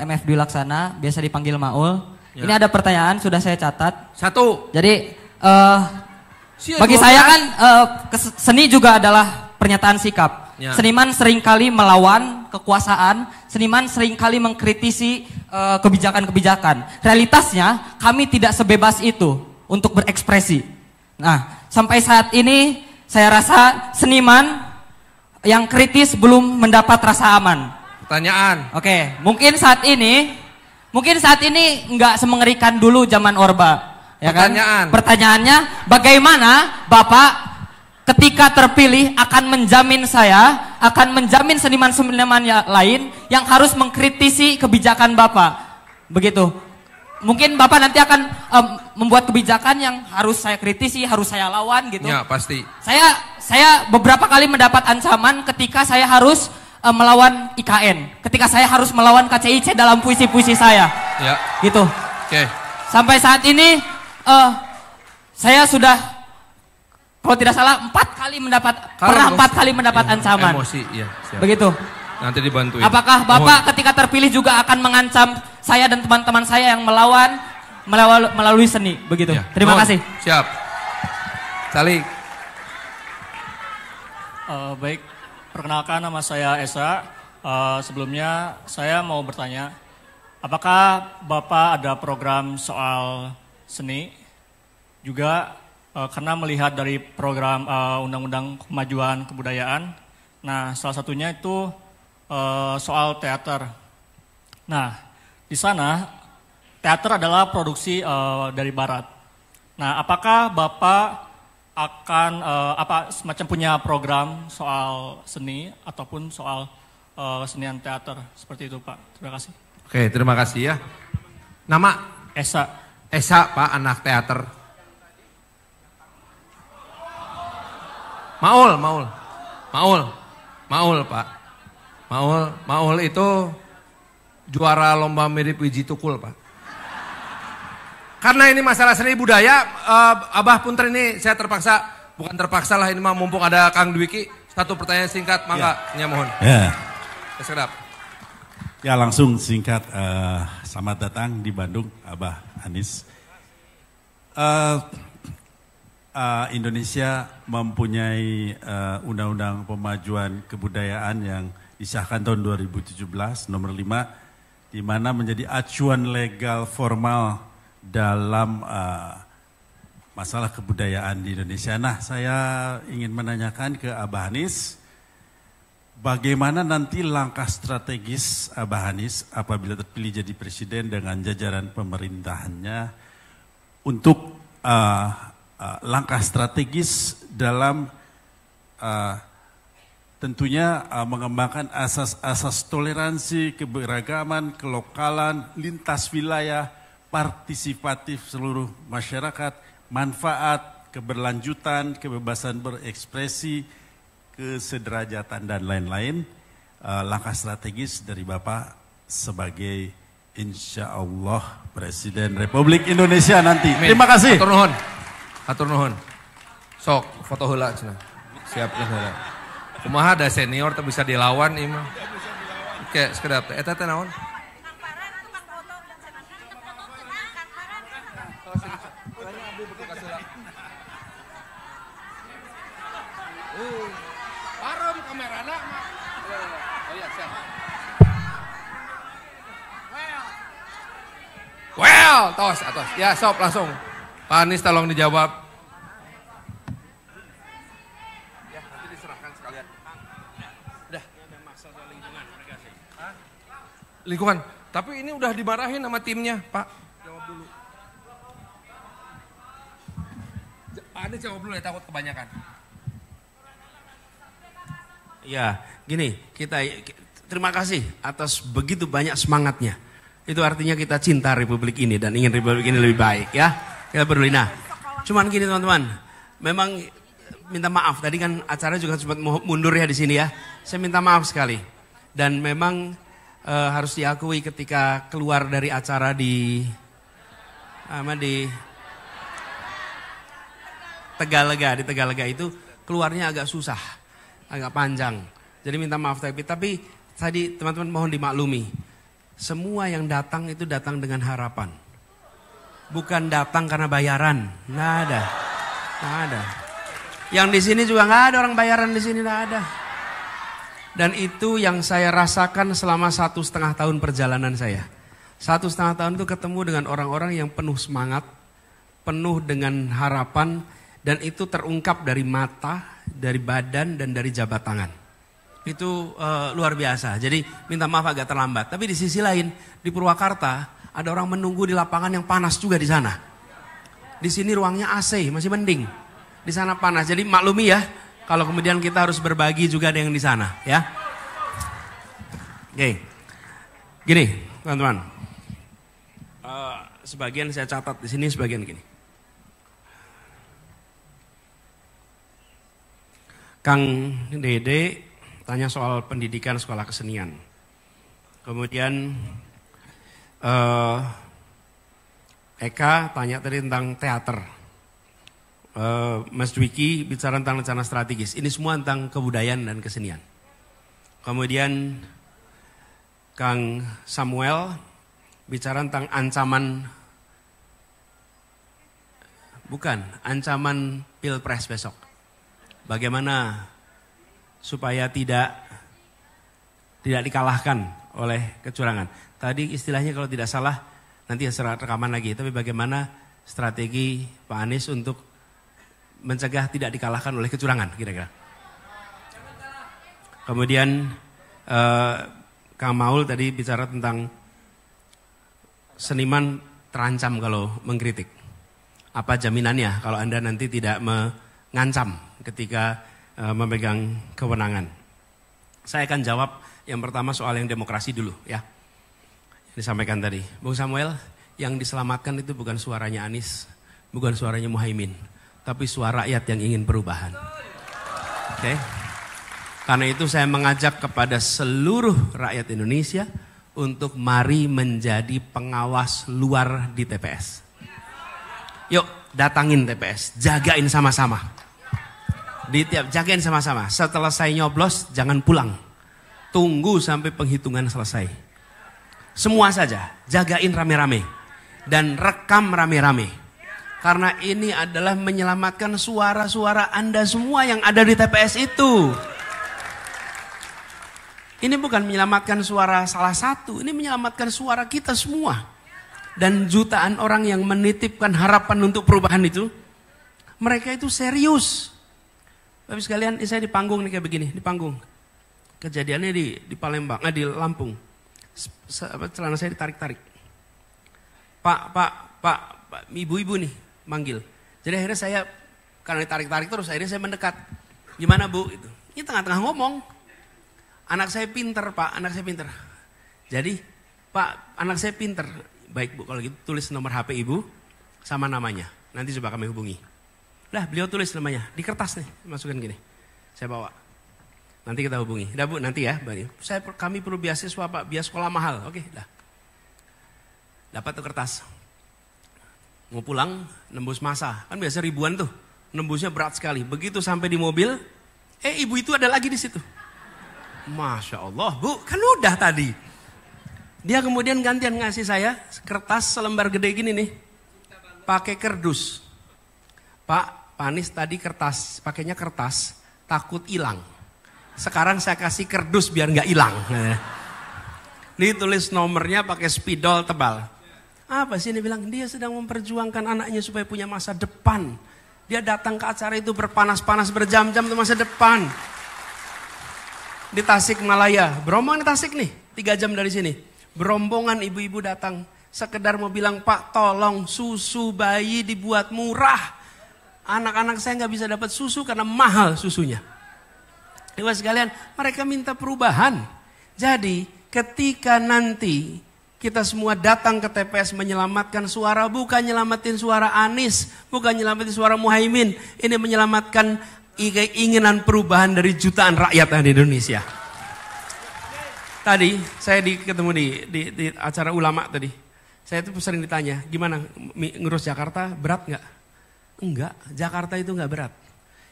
MF Dwi Laksana, biasa dipanggil Maul. Ya. Ini ada pertanyaan, sudah saya catat. Satu. Jadi, bagi saya kan seni juga adalah pernyataan sikap. Ya. Seniman seringkali melawan kekuasaan, seniman seringkali mengkritisi kebijakan-kebijakan. Realitasnya kami tidak sebebas itu untuk berekspresi. Nah, sampai saat ini saya rasa seniman yang kritis belum mendapat rasa aman. Pertanyaan. Oke, mungkin saat ini nggak semengerikan dulu zaman Orba. Ya kan? Pertanyaannya, bagaimana Bapak ketika terpilih akan menjamin seniman-seniman lain yang harus mengkritisi kebijakan Bapak. Begitu. Mungkin Bapak nanti akan membuat kebijakan yang harus saya kritisi, harus saya lawan gitu. Ya, pasti. Saya beberapa kali mendapat ancaman ketika saya harus melawan IKN. Ketika saya harus melawan KCIC dalam puisi-puisi saya. Ya. Gitu. Oke. Sampai saat ini saya sudah, kalau tidak salah 4 kali mendapat ancaman. Emosi, ya. Siap. Begitu. Nanti dibantuin. Apakah Bapak ketika terpilih juga akan mengancam saya dan teman-teman saya yang melawan melalui seni? Begitu. Ya. Terima kasih. Siap. Salik. Baik, perkenalkan nama saya Esa. Sebelumnya saya mau bertanya, apakah Bapak ada program soal seni? Juga karena melihat dari program Undang-Undang Kemajuan Kebudayaan, nah salah satunya itu soal teater. Nah, di sana teater adalah produksi dari Barat. Nah, apakah Bapak akan semacam punya program soal seni ataupun soal kesenian teater seperti itu, Pak? Terima kasih. Oke, terima kasih ya. Nama? Esa. Esa Pak, anak teater. Maul Pak. Maul itu juara lomba mirip Wiji Tukul Pak. Karena ini masalah seni budaya, Abah Punten ini saya bukan terpaksa lah ini mah mumpung ada Kang Dwiki. Satu pertanyaan singkat, mangga, ya. Mohon. Ya. Sedap. Ya langsung singkat, selamat datang di Bandung, Abah Anies. Indonesia mempunyai undang-undang pemajuan kebudayaan yang disahkan tahun 2017 nomor 5 di mana menjadi acuan legal formal dalam masalah kebudayaan di Indonesia. Nah, saya ingin menanyakan ke Abah Anies, bagaimana nanti langkah strategis Abah Anies apabila terpilih jadi presiden dengan jajaran pemerintahannya untuk langkah strategis dalam tentunya mengembangkan asas-asas toleransi, keberagaman, kelokalan, lintas wilayah, partisipatif seluruh masyarakat, manfaat, keberlanjutan, kebebasan berekspresi, kesederajatan dan lain-lain, langkah strategis dari Bapak sebagai insya Allah Presiden Republik Indonesia nanti. Amin. Terima kasih. Hatur nuhun. Sok foto heula cenah. Siapkeun heula. Kumaha da senior teh bisa dilawan ieu mah. Oke, sekedap teh eta teh naon? Parem kamerana mah. Oh iya, siap. Well, tos. Ya, sok langsung. Pak Anies tolong dijawab. Ya, nanti diserahkan sekalian. Udah. Lingkungan. Tapi ini udah dimarahin sama timnya, Pak. Jawab dulu. Pak Anies jawab dulu ya, takut kebanyakan. Ya, gini, terima kasih atas begitu banyak semangatnya. Itu artinya kita cinta Republik ini dan ingin Republik ini lebih baik ya. Kita peduli. Nah, cuman gini teman-teman, memang minta maaf tadi kan acara juga sempat mundur ya di sini ya. Saya minta maaf sekali. Dan memang harus diakui ketika keluar dari acara di Tegalega itu keluarnya agak susah, agak panjang. Jadi minta maaf tapi tadi teman-teman mohon dimaklumi. Semua yang datang itu datang dengan harapan. Bukan datang karena bayaran. Nggak ada. Yang di sini juga nggak ada orang bayaran di sini, nggak ada. Dan itu yang saya rasakan selama 1,5 tahun perjalanan saya. 1,5 tahun itu ketemu dengan orang-orang yang penuh semangat, penuh dengan harapan, dan itu terungkap dari mata, dari badan, dan dari jabat tangan. Itu luar biasa. Jadi minta maaf agak terlambat. Tapi di sisi lain di Purwakarta ada orang menunggu di lapangan yang panas juga di sana. Di sini ruangnya AC masih mending. Di sana panas. Jadi maklumi ya kalau kemudian kita harus berbagi juga dengan di sana ya. Oke. Gini teman-teman. Sebagian saya catat di sini, sebagian gini. Kang Dede tanya soal pendidikan sekolah kesenian. Kemudian Eka tanya tadi tentang teater. Mas Dwiki bicara tentang rencana strategis. Ini semua tentang kebudayaan dan kesenian. Kemudian Kang Samuel bicara tentang ancaman Pilpres besok. Bagaimana supaya tidak dikalahkan oleh kecurangan. Tadi istilahnya kalau tidak salah nanti serah rekaman lagi. Tapi bagaimana strategi Pak Anies untuk mencegah tidak dikalahkan oleh kecurangan kira-kira. Kemudian Kang Maul tadi bicara tentang seniman terancam kalau mengkritik. Apa jaminannya kalau Anda nanti tidak mengancam ketika memegang kewenangan. Saya akan jawab yang pertama soal yang demokrasi dulu ya. Disampaikan tadi. Bung Samuel, Yang diselamatkan itu bukan suaranya Anies, bukan suaranya Muhaimin, tapi suara rakyat yang ingin perubahan. Oke? Karena itu saya mengajak kepada seluruh rakyat Indonesia untuk mari menjadi pengawas luar di TPS. Yuk datangin TPS, jagain sama-sama. Jagain sama-sama. Setelah saya nyoblos jangan pulang. Tunggu sampai penghitungan selesai. Semua saja, jagain rame-rame. Dan rekam rame-rame. Karena ini adalah menyelamatkan suara-suara Anda semua yang ada di TPS itu. Ini bukan menyelamatkan suara salah satu, ini menyelamatkan suara kita semua. Dan jutaan orang yang menitipkan harapan untuk perubahan itu, mereka itu serius. Tapi sekalian, saya di panggung nih kayak begini, di panggung. Kejadiannya di Palembang, di Lampung. Celana saya ditarik-tarik. Pak, ibu-ibu nih manggil. Jadi akhirnya saya, karena ditarik-tarik terus, akhirnya saya mendekat. Gimana Bu? Ini tengah-tengah ngomong. Anak saya pinter Pak, anak saya pinter. Jadi Pak, anak saya pinter. Baik Bu, kalau gitu tulis nomor HP Ibu sama namanya. Nanti coba kami hubungi. Lah beliau tulis namanya, di kertas nih, masukkan gini. Saya bawa. Nanti kita hubungi. Dah Bu, nanti ya. Kami perlu beasiswa Pak, biaya sekolah mahal. Oke, dah. Dapat tuh kertas. Mau pulang, nembus masa. Kan biasa ribuan tuh. Nembusnya berat sekali. Begitu sampai di mobil, ibu itu ada lagi di situ. Masya Allah Bu, kan udah tadi. Dia kemudian gantian ngasih saya kertas selembar gede gini nih. Pakai kerdus. Pak Anies tadi kertas, pakainya kertas, takut hilang. Sekarang saya kasih kerdus biar nggak hilang. Ditulis nomornya pakai spidol tebal. Apa sih ini bilang? Dia sedang memperjuangkan anaknya supaya punya masa depan. Dia datang ke acara itu berpanas-panas berjam-jam untuk masa depan. Di Tasikmalaya, berombongan di Tasik nih, 3 jam dari sini. Berombongan ibu-ibu datang, sekedar mau bilang Pak tolong susu bayi dibuat murah. Anak-anak saya nggak bisa dapat susu karena mahal susunya. Ibu sekalian, mereka minta perubahan. Jadi ketika nanti kita semua datang ke TPS menyelamatkan suara, bukan nyelamatin suara Anies, bukan nyelamatin suara Muhaimin, ini menyelamatkan keinginan perubahan dari jutaan rakyat di Indonesia. Tadi saya ketemu di acara ulama tadi. Saya tuh sering ditanya, gimana ngurus Jakarta berat nggak? Enggak, Jakarta itu nggak berat.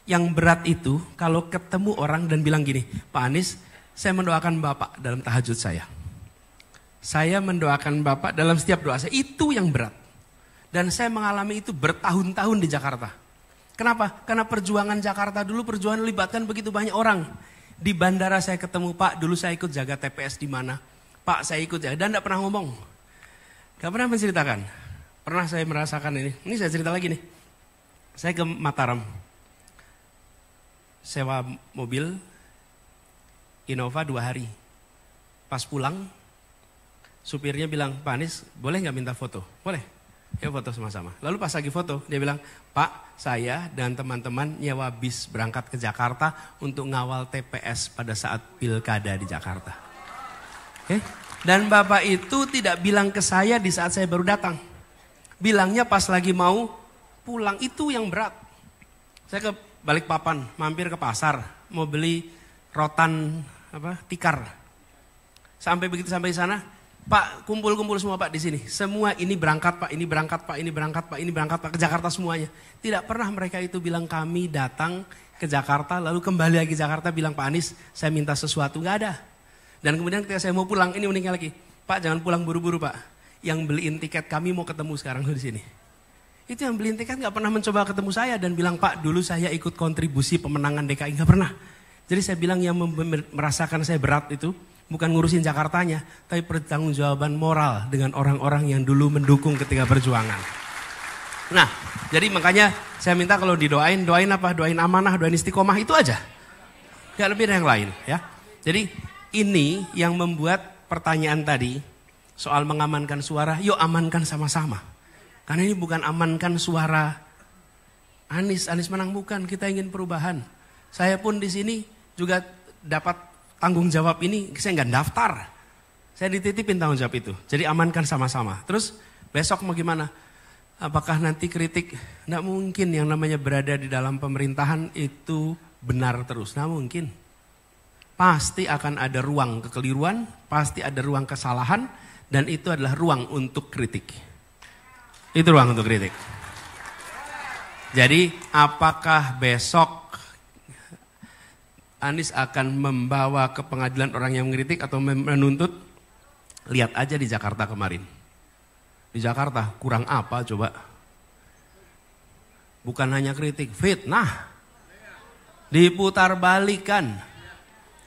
Yang berat itu kalau ketemu orang dan bilang gini, Pak Anies, saya mendoakan Bapak dalam tahajud saya. Saya mendoakan Bapak dalam setiap doa saya, itu yang berat. Dan saya mengalami itu bertahun-tahun di Jakarta. Kenapa? Karena perjuangan Jakarta dulu, perjuangan melibatkan begitu banyak orang. Di bandara saya ketemu Pak, dulu saya ikut jaga TPS di mana. Pak saya ikut jaga, dan tidak pernah ngomong. Gak pernah menceritakan. Pernah saya merasakan ini saya cerita lagi nih. Saya ke Mataram. Sewa mobil Innova 2 hari. Pas pulang, supirnya bilang, Pak Anies boleh gak minta foto? Boleh. Ya foto sama-sama. Lalu pas lagi foto, dia bilang, Pak, saya dan teman-teman nyewa bis berangkat ke Jakarta untuk ngawal TPS pada saat pilkada di Jakarta. Oke? Dan Bapak itu tidak bilang ke saya di saat saya baru datang. Bilangnya pas lagi mau pulang, itu yang berat. Saya ke Balikpapan, mampir ke pasar, mau beli rotan tikar. Sampai begitu sampai sana, Pak, kumpul-kumpul semua Pak di sini. Semua ini berangkat Pak, ini berangkat Pak, ini berangkat Pak, ini berangkat Pak ke Jakarta semuanya. Tidak pernah mereka itu bilang kami datang ke Jakarta lalu kembali lagi ke Jakarta bilang Pak Anies saya minta sesuatu, nggak ada. Dan kemudian ketika saya mau pulang, ini uniknya lagi, Pak jangan pulang buru-buru Pak. Yang beliin tiket kami mau ketemu sekarang di sini. Itu yang beliin tiket nggak pernah mencoba ketemu saya dan bilang Pak dulu saya ikut kontribusi pemenangan DKI, nggak pernah. Jadi saya bilang yang merasakan saya berat itu bukan ngurusin Jakartanya, tapi pertanggungjawaban moral dengan orang-orang yang dulu mendukung ketika perjuangan. Nah, jadi makanya saya minta kalau doain apa? Doain amanah, doain istiqomah, itu aja. Gak lebih dari yang lain ya. Jadi ini yang membuat pertanyaan tadi soal mengamankan suara, yuk amankan sama-sama. Karena ini bukan amankan suara Anies menang, bukan, kita ingin perubahan. Saya pun di sini juga dapat tanggung jawab ini, saya nggak daftar. Saya dititipin tanggung jawab itu. Jadi amankan sama-sama. Terus Besok mau gimana? Apakah nanti kritik? Nggak mungkin yang namanya berada di dalam pemerintahan itu benar terus. Nggak mungkin. Pasti akan ada ruang kekeliruan, pasti ada ruang kesalahan, dan itu adalah ruang untuk kritik. Itu ruang untuk kritik. Jadi apakah besok Anies akan membawa ke pengadilan orang yang mengkritik atau menuntut? Lihat aja di Jakarta kemarin. Di Jakarta kurang apa coba? Bukan hanya kritik, fitnah. Diputarbalikan.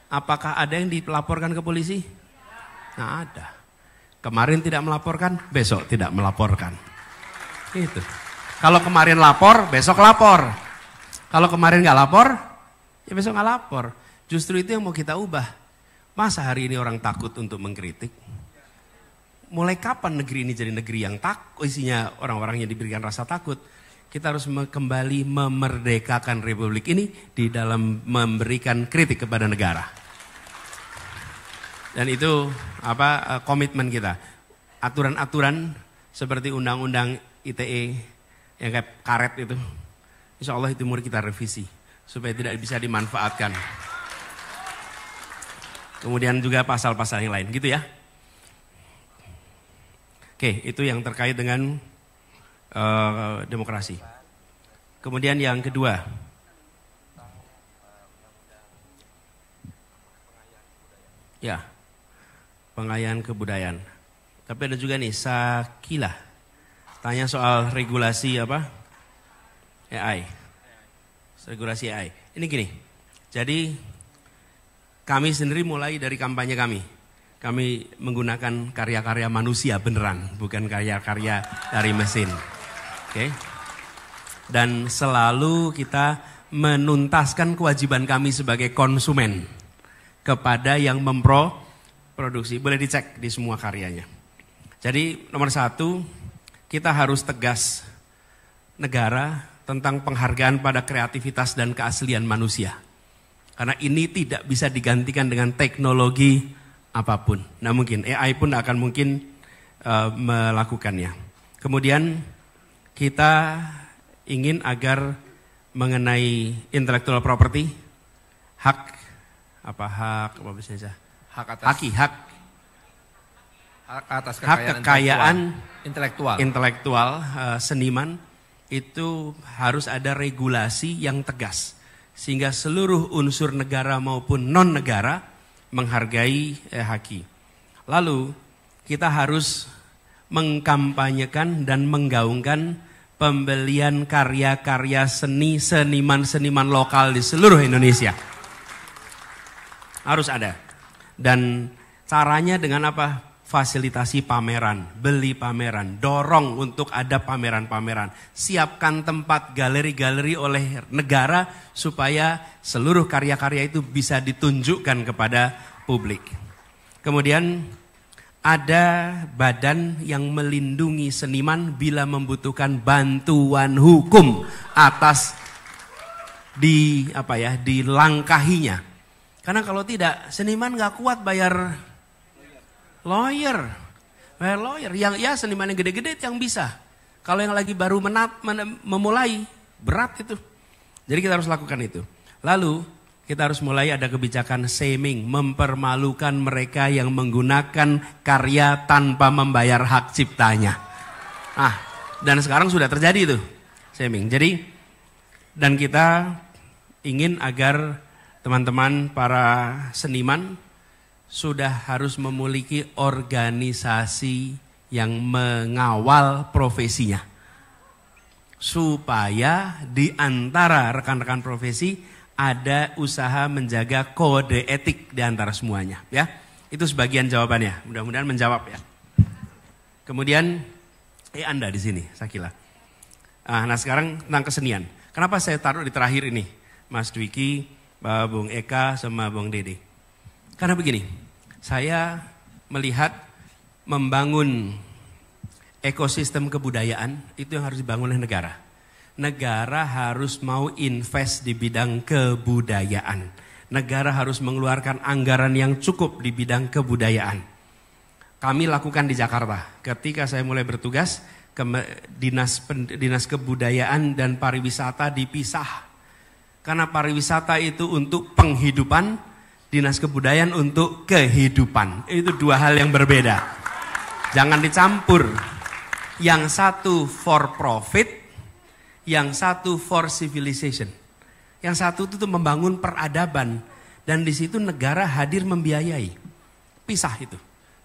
Apakah ada yang dilaporkan ke polisi? Nggak ada. Kemarin tidak melaporkan, besok tidak melaporkan. Itu. Kalau kemarin lapor, besok lapor. Kalau kemarin nggak lapor, ya besok nggak lapor. Justru itu yang mau kita ubah. Masa hari ini orang takut untuk mengkritik? Mulai kapan negeri ini jadi negeri yang takut, isinya orang-orang yang diberikan rasa takut? Kita harus kembali memerdekakan republik ini di dalam memberikan kritik kepada negara. Dan itu komitmen kita. Aturan-aturan seperti undang-undang ITE yang kayak karet itu, insya Allah itu mari kita revisi supaya tidak bisa dimanfaatkan. Kemudian juga pasal-pasal yang lain, gitu ya. Oke, itu yang terkait dengan demokrasi. Kemudian yang kedua, ya, pengayaan kebudayaan. Tapi ada juga nih Sakila, tanya soal regulasi AI. Regulasi AI. Ini gini, jadi kami sendiri mulai dari kampanye kami. Kami menggunakan karya-karya manusia beneran, bukan karya-karya dari mesin. Oke. Dan selalu kita menuntaskan kewajiban kami sebagai konsumen kepada yang memproduksi. Boleh dicek di semua karyanya. Jadi nomor 1, kita harus tegas negara tentang penghargaan pada kreativitas dan keaslian manusia. Karena ini tidak bisa digantikan dengan teknologi apapun. Nah mungkin AI pun akan mungkin melakukannya. Kemudian kita ingin agar mengenai intellectual property, hak kekayaan intelektual seniman itu harus ada regulasi yang tegas sehingga seluruh unsur negara maupun non negara menghargai haki. Lalu kita harus mengkampanyekan dan menggaungkan pembelian karya-karya seniman-seniman lokal di seluruh Indonesia. Harus ada. Dan caranya dengan apa? Fasilitasi pameran, beli pameran, dorong untuk ada pameran-pameran. Siapkan tempat galeri-galeri oleh negara supaya seluruh karya-karya itu bisa ditunjukkan kepada publik. Kemudian ada badan yang melindungi seniman bila membutuhkan bantuan hukum atas dilangkahinya. Karena kalau tidak, seniman nggak kuat bayar lawyer. Yang seniman yang gede-gede yang bisa. Kalau yang lagi baru memulai, berat itu. Jadi kita harus lakukan itu. Lalu kita harus mulai ada kebijakan shaming, mempermalukan mereka yang menggunakan karya tanpa membayar hak ciptanya. Dan sekarang sudah terjadi itu shaming. Jadi dan kita ingin agar teman-teman para seniman sudah harus memiliki organisasi yang mengawal profesinya. Supaya di antara rekan-rekan profesi ada usaha menjaga kode etik di antara semuanya. Ya, itu sebagian jawabannya. Mudah-mudahan menjawab ya. Kemudian, Anda di sini, Sakila. Nah sekarang tentang kesenian. Kenapa saya taruh di terakhir ini, Mas Dwiki, Bung Eka, sama Bung Dede? Karena begini, saya melihat membangun ekosistem kebudayaan itu yang harus dibangun oleh negara. Negara harus mau invest di bidang kebudayaan. Negara harus mengeluarkan anggaran yang cukup di bidang kebudayaan. kami lakukan di Jakarta. Ketika saya mulai bertugas, Dinas Kebudayaan dan Pariwisata dipisah. Karena pariwisata itu untuk penghidupan, Dinas Kebudayaan untuk kehidupan. Itu dua hal yang berbeda. Jangan dicampur. Yang satu for profit, yang satu for civilization. Yang satu itu membangun peradaban. Dan di situ negara hadir membiayai. Pisah itu.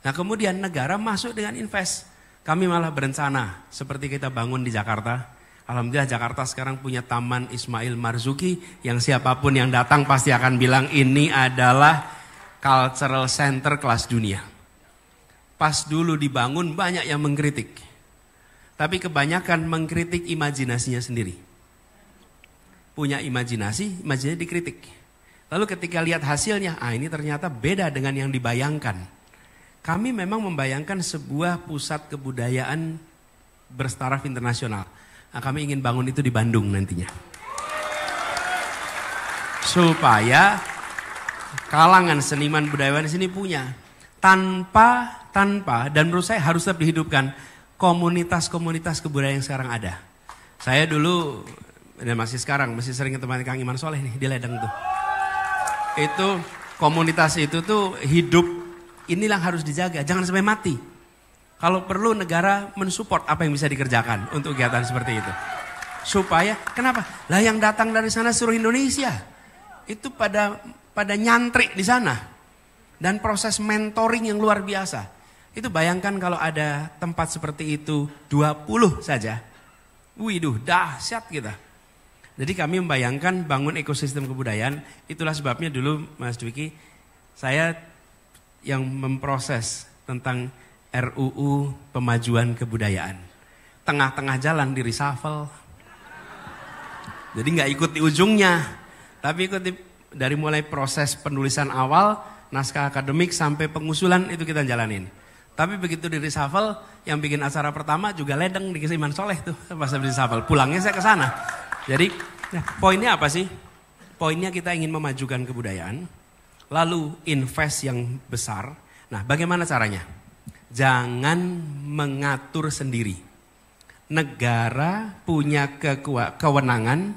Nah kemudian negara masuk dengan invest. Kami malah berencana seperti kita bangun di Jakarta. Alhamdulillah Jakarta sekarang punya Taman Ismail Marzuki yang siapapun yang datang pasti akan bilang ini adalah cultural center kelas dunia. Pas dulu dibangun banyak yang mengkritik. Tapi kebanyakan mengkritik imajinasinya sendiri. Punya imajinasi dikritik. Lalu ketika lihat hasilnya, ini ternyata beda dengan yang dibayangkan. Kami memang membayangkan sebuah pusat kebudayaan bertaraf internasional. Nah, kami ingin bangun itu di Bandung nantinya. Supaya kalangan seniman budayawan di sini punya. Tanpa dan menurut saya harus tetap dihidupkan komunitas-komunitas kebudayaan yang sekarang ada. Saya dulu dan masih sering ketemu Kang Iman Soleh nih di Ledeng tuh. Itu komunitas itu tuh hidup. Inilah yang harus dijaga, jangan sampai mati. Kalau perlu negara mensupport apa yang bisa dikerjakan untuk kegiatan seperti itu. Supaya, kenapa? Lah yang datang dari sana seluruh Indonesia. Itu pada nyantri di sana. Dan proses mentoring yang luar biasa. Itu bayangkan kalau ada tempat seperti itu 20 saja. Widuh, dahsyat kita. Jadi kami membayangkan bangun ekosistem kebudayaan. Itulah sebabnya dulu Mas Dwiki, saya yang memproses tentang RUU pemajuan kebudayaan. Tengah-tengah jalan di reshuffle. Jadi nggak ikut di ujungnya. Tapi ikut dari mulai proses penulisan awal, naskah akademik sampai pengusulan itu kita jalanin. Tapi begitu di reshuffle, yang bikin acara pertama juga Ledeng di Iman Soleh tuh pas di reshuffle. Pulangnya saya ke sana. Jadi poinnya apa sih? Poinnya kita ingin memajukan kebudayaan. Lalu invest yang besar. Nah bagaimana caranya? Jangan mengatur sendiri. Negara punya kewenangan,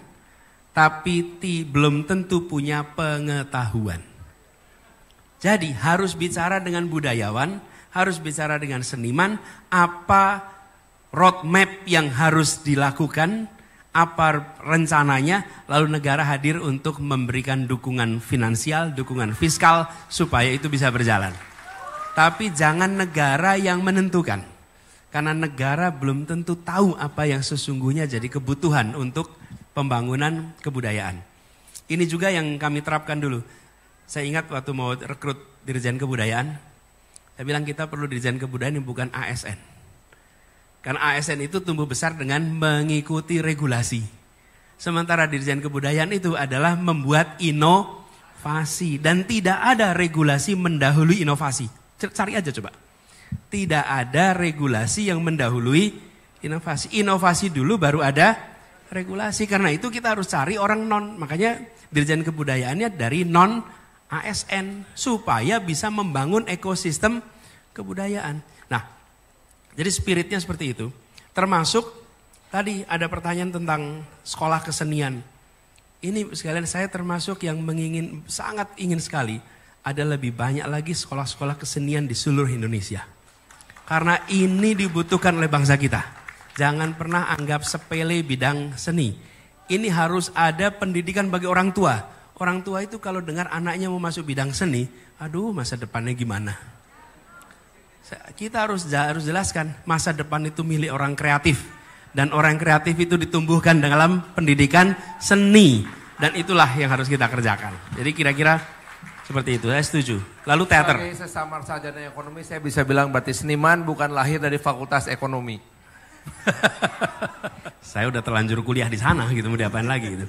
tapi belum tentu punya pengetahuan. Jadi harus bicara dengan budayawan, harus bicara dengan seniman, apa roadmap yang harus dilakukan, apa rencananya, lalu negara hadir untuk memberikan dukungan finansial, dukungan fiskal supaya itu bisa berjalan. Tapi jangan negara yang menentukan. Karena negara belum tentu tahu apa yang sesungguhnya jadi kebutuhan untuk pembangunan kebudayaan. Ini juga yang kami terapkan dulu. Saya ingat waktu mau rekrut Dirjen Kebudayaan, saya bilang kita perlu Dirjen Kebudayaan yang bukan ASN. Karena ASN itu tumbuh besar dengan mengikuti regulasi. Sementara Dirjen Kebudayaan itu adalah membuat inovasi. Dan tidak ada regulasi mendahului inovasi. Cari aja coba. Tidak ada regulasi yang mendahului inovasi. Inovasi dulu baru ada regulasi. Karena itu kita harus cari orang non. Makanya Dirjen Kebudayaannya dari non ASN. Supaya bisa membangun ekosistem kebudayaan. Nah, jadi spiritnya seperti itu. Termasuk tadi ada pertanyaan tentang sekolah kesenian. Ini sekalian saya termasuk yang sangat ingin sekali ada lebih banyak lagi sekolah-sekolah kesenian di seluruh Indonesia. Karena ini dibutuhkan oleh bangsa kita. Jangan pernah anggap sepele bidang seni. Ini harus ada pendidikan bagi orang tua. Orang tua itu kalau dengar anaknya mau masuk bidang seni, aduh masa depannya gimana? Kita harus jelaskan masa depan itu milik orang kreatif. Dan orang kreatif itu ditumbuhkan dalam pendidikan seni. Dan itulah yang harus kita kerjakan. Jadi kira-kira seperti itu, saya setuju. Lalu teater. Sebagai sesama sarjana ekonomi saya bisa bilang berarti seniman bukan lahir dari fakultas ekonomi. Saya udah terlanjur kuliah di sana gitu, mau diapain lagi gitu.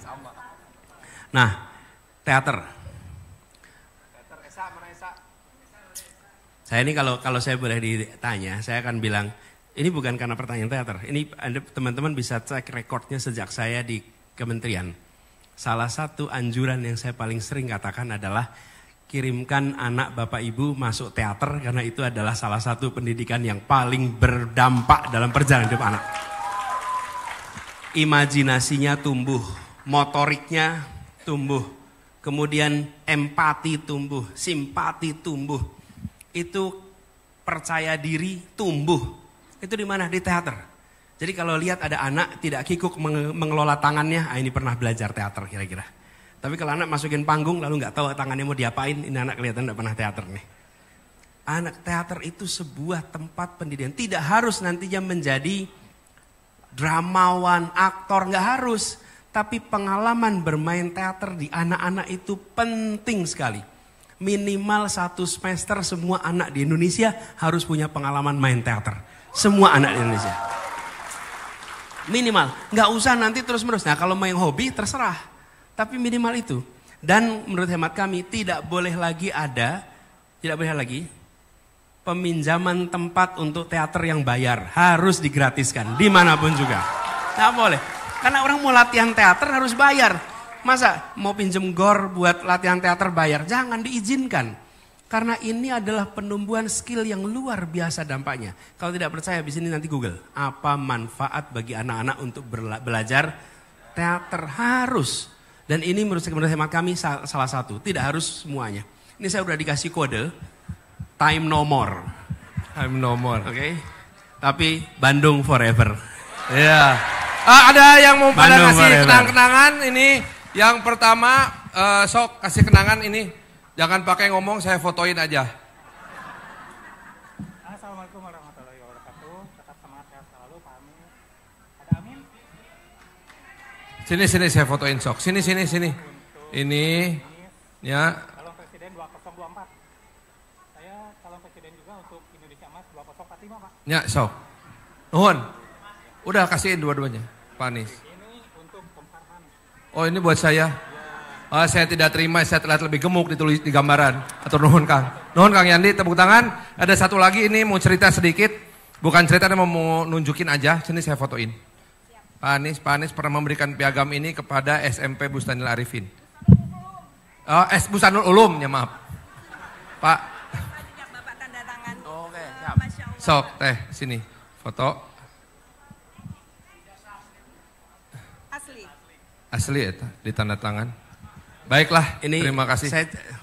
Nah, teater. Saya ini kalau saya boleh ditanya, saya akan bilang, ini bukan karena pertanyaan teater. Ini teman-teman bisa cek rekodnya sejak saya di kementerian. Salah satu anjuran yang saya paling sering katakan adalah, kirimkan anak Bapak Ibu masuk teater karena itu adalah salah satu pendidikan yang paling berdampak dalam perjalanan hidup anak. Imajinasinya tumbuh, motoriknya tumbuh, kemudian empati tumbuh, simpati tumbuh, itu percaya diri tumbuh. Itu di mana? Di teater. Jadi kalau lihat ada anak tidak kikuk mengelola tangannya, ini pernah belajar teater kira-kira. Tapi kalau anak masukin panggung lalu nggak tahu tangannya mau diapain, ini anak kelihatan nggak pernah teater nih. Anak teater itu sebuah tempat pendidikan. Tidak harus nantinya menjadi dramawan, aktor, nggak harus. Tapi pengalaman bermain teater di anak-anak itu penting sekali. Minimal 1 semester semua anak di Indonesia harus punya pengalaman main teater. Semua anak di Indonesia. Minimal, nggak usah nanti terus-menerus. Nah kalau main hobi terserah. Tapi minimal itu. Dan menurut hemat kami tidak boleh lagi peminjaman tempat untuk teater yang bayar. Harus digratiskan dimanapun juga. Nggak boleh. Karena orang mau latihan teater harus bayar. Masa mau pinjem gor buat latihan teater bayar? Jangan diizinkan. Karena ini adalah penumbuhan skill yang luar biasa dampaknya. Kalau tidak percaya di sini nanti Google. Apa manfaat bagi anak-anak untuk belajar teater? Harus. Dan ini menurut hemat kami salah satu, tidak harus semuanya. Ini saya udah dikasih kode, time no more. Time no more. Oke. Tapi Bandung forever. Iya. Ada yang mau pada Bandung kasih forever. kenang-kenangan ini. Yang pertama, sok kasih kenangan ini. Jangan pakai ngomong, saya fotoin aja. Assalamualaikum warahmatullahi wabarakatuh. Tetap semangat sehat selalu, Pak Amin. Ada Amin? Sini saya fotoin sok. Sini. Ini ya. Calon Presiden 2024. Saya calon presiden juga untuk Indonesia Emas 2045, Pak. Ya, sok. Nuhun. Udah kasihin dua-duanya, Pak Anies. Ini untuk Om Farhan. Oh, ini buat saya. Saya tidak terima, saya terlihat lebih gemuk ditulis di gambaran. Atau nuhun Kang. Nuhun Kang Yandi, tepuk tangan. Ada satu lagi ini mau cerita sedikit. Bukan cerita, mau nunjukin aja. Sini saya fotoin. Pak Anies pernah memberikan piagam ini kepada SMP Bustanul Arifin. Bustanul Ulum, ya maaf. Pak. Bapak tanda tangan. Oke, siap. Sok, teh, sini. Foto. Asli ya, ditanda tangan. Baiklah, Ini terima kasih.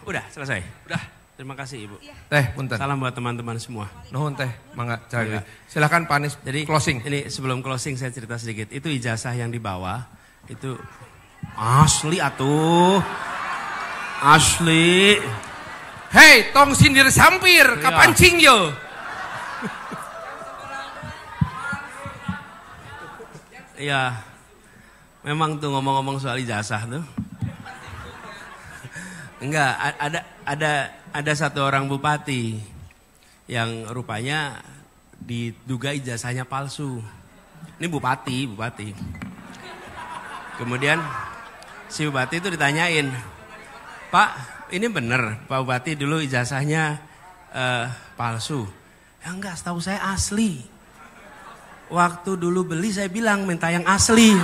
Udah selesai. Udah. Terima kasih Ibu. Teh, punten. Salam buat teman-teman semua. Nuhun teh, mangga cari. Silakan Pak Anies. Jadi closing. Ini sebelum closing saya cerita sedikit. Itu ijazah yang dibawa itu asli atuh. Asli. Hei, tong sindir sampir, kapancing yo. Iya. Memang tuh ngomong-ngomong soal ijazah tuh. Enggak, ada satu orang bupati yang rupanya diduga ijazahnya palsu. Ini bupati. Kemudian si bupati itu ditanyain, Pak, ini bener Pak Bupati dulu ijazahnya palsu? Ya enggak, setahu saya asli. Waktu dulu beli saya bilang minta yang asli.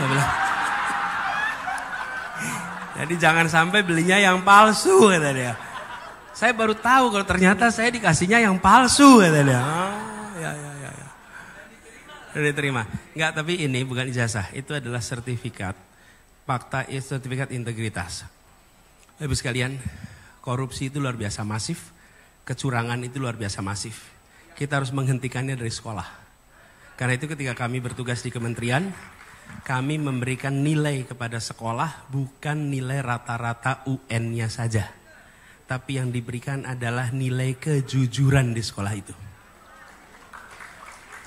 Jadi jangan sampai belinya yang palsu, kata dia. Saya baru tahu kalau ternyata saya dikasihnya yang palsu, kata dia. Oh, ya. Sudah diterima. Enggak, tapi ini bukan ijazah. Itu adalah sertifikat. Sertifikat integritas. Ibu sekalian, korupsi itu luar biasa masif. Kecurangan itu luar biasa masif. Kita harus menghentikannya dari sekolah. Karena itu ketika kami bertugas di kementerian, kami memberikan nilai kepada sekolah bukan nilai rata-rata UN-nya saja. Tapi yang diberikan adalah nilai kejujuran di sekolah itu.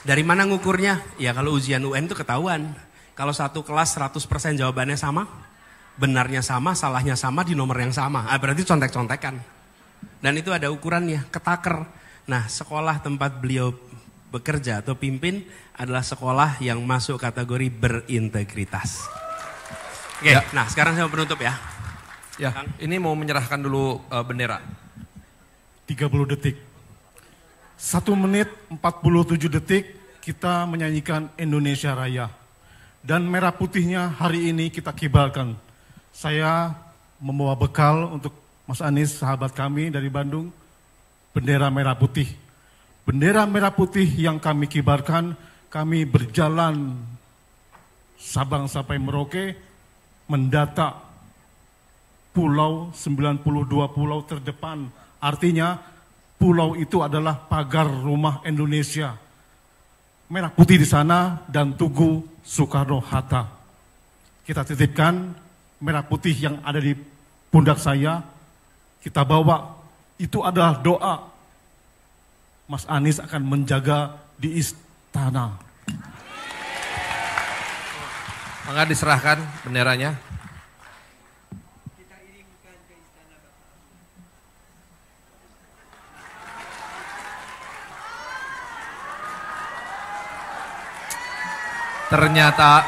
Dari mana ngukurnya? Ya kalau ujian UN itu ketahuan. Kalau satu kelas 100% jawabannya sama, benarnya sama, salahnya sama, di nomor yang sama. Berarti contek-contekan. Dan itu ada ukurannya, ketaker. Nah sekolah tempat beliau bekerja atau pimpin adalah sekolah yang masuk kategori berintegritas. Oke, ya. Nah sekarang saya mau penutup ya. Ya, Kang. Ini mau menyerahkan dulu bendera. 30 detik. 1 menit 47 detik kita menyanyikan Indonesia Raya. Dan merah putihnya hari ini kita kibarkan. Saya membawa bekal untuk Mas Anies, sahabat kami dari Bandung, bendera merah putih. Bendera merah putih yang kami kibarkan, kami berjalan Sabang sampai Merauke, mendata pulau 92 pulau terdepan. Artinya pulau itu adalah pagar rumah Indonesia. Merah putih di sana dan Tugu Soekarno-Hatta. Kita titipkan merah putih yang ada di pundak saya, kita bawa, itu adalah doa. Mas Anies akan menjaga di istana. Maka diserahkan benderanya. Ternyata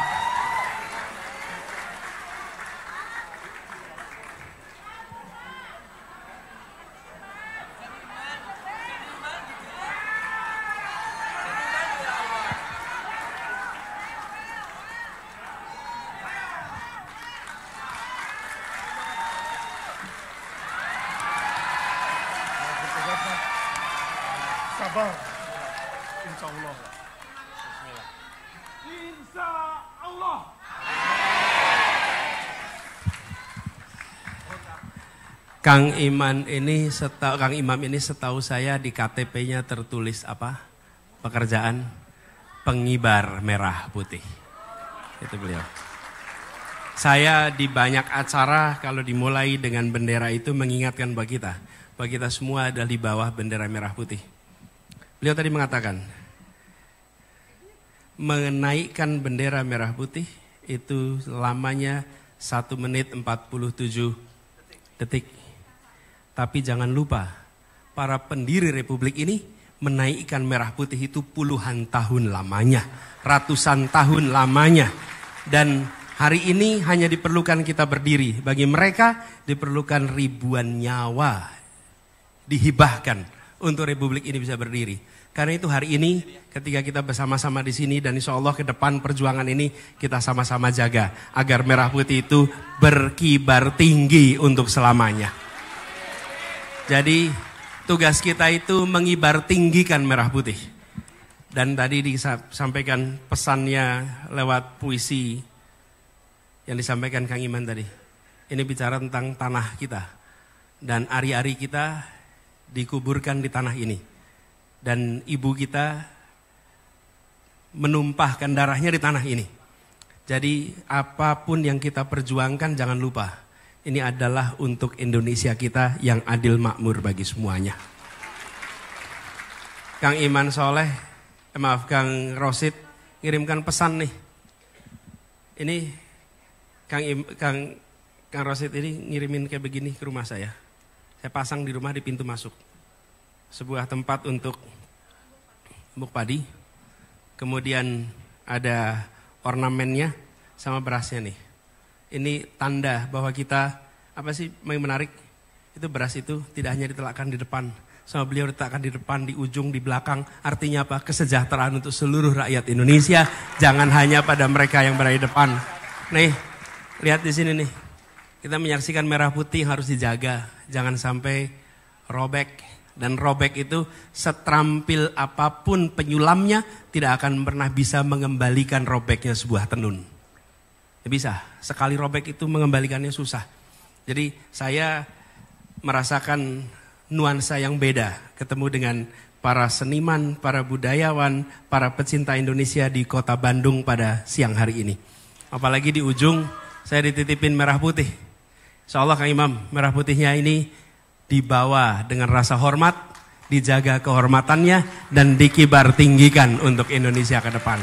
Sabar. Insya Allah. Insya Allah. Kang Imam ini setahu saya di KTP-nya tertulis apa? Pekerjaan pengibar merah putih. Itu beliau. Saya di banyak acara kalau dimulai dengan bendera itu mengingatkan bahwa kita semua adalah di bawah bendera merah putih. Beliau tadi mengatakan, menaikkan bendera merah putih itu lamanya 1 menit 47 detik. Tapi jangan lupa, para pendiri republik ini menaikkan merah putih itu puluhan tahun lamanya, ratusan tahun lamanya. Dan hari ini hanya diperlukan kita berdiri. Bagi mereka diperlukan ribuan nyawa dihibahkan untuk republik ini bisa berdiri. Karena itu hari ini ketika kita bersama-sama di sini dan insya Allah ke depan perjuangan ini kita sama-sama jaga agar merah putih itu berkibar tinggi untuk selamanya. Jadi tugas kita itu mengibar tinggikan merah putih. Dan tadi disampaikan pesannya lewat puisi yang disampaikan Kang Iman tadi. Ini bicara tentang tanah kita. Dan ari-ari kita dikuburkan di tanah ini. Dan ibu kita menumpahkan darahnya di tanah ini. Jadi apapun yang kita perjuangkan jangan lupa. Ini adalah untuk Indonesia kita yang adil makmur bagi semuanya. Kang Iman Soleh, Kang Rosid ngirimkan pesan nih. Ini Kang Rosid ini ngirimin kayak begini ke rumah saya. Saya pasang di rumah di pintu masuk. Sebuah tempat untuk buk padi. Kemudian ada ornamennya sama berasnya nih. Ini tanda bahwa kita, apa sih yang menarik? Itu beras itu tidak hanya diletakkan di depan. Sama beliau diletakkan di depan, di ujung, di belakang. Artinya apa? Kesejahteraan untuk seluruh rakyat Indonesia. Jangan hanya pada mereka yang berada di depan. Nih, lihat di sini nih. Kita menyaksikan merah putih harus dijaga. Jangan sampai robek. Dan robek itu seterampil apapun penyulamnya tidak akan pernah bisa mengembalikan robeknya sebuah tenun. Bisa, sekali robek itu mengembalikannya susah. Jadi saya merasakan nuansa yang beda ketemu dengan para seniman, para budayawan, para pecinta Indonesia di kota Bandung pada siang hari ini. Apalagi di ujung saya dititipin merah putih. Insya Allah Kang Imam, merah putihnya ini dibawa dengan rasa hormat, dijaga kehormatannya dan dikibar tinggikan untuk Indonesia ke depan.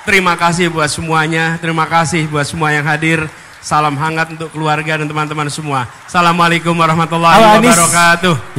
Terima kasih buat semuanya, terima kasih buat semua yang hadir. Salam hangat untuk keluarga dan teman-teman semua. Assalamualaikum warahmatullahi wabarakatuh.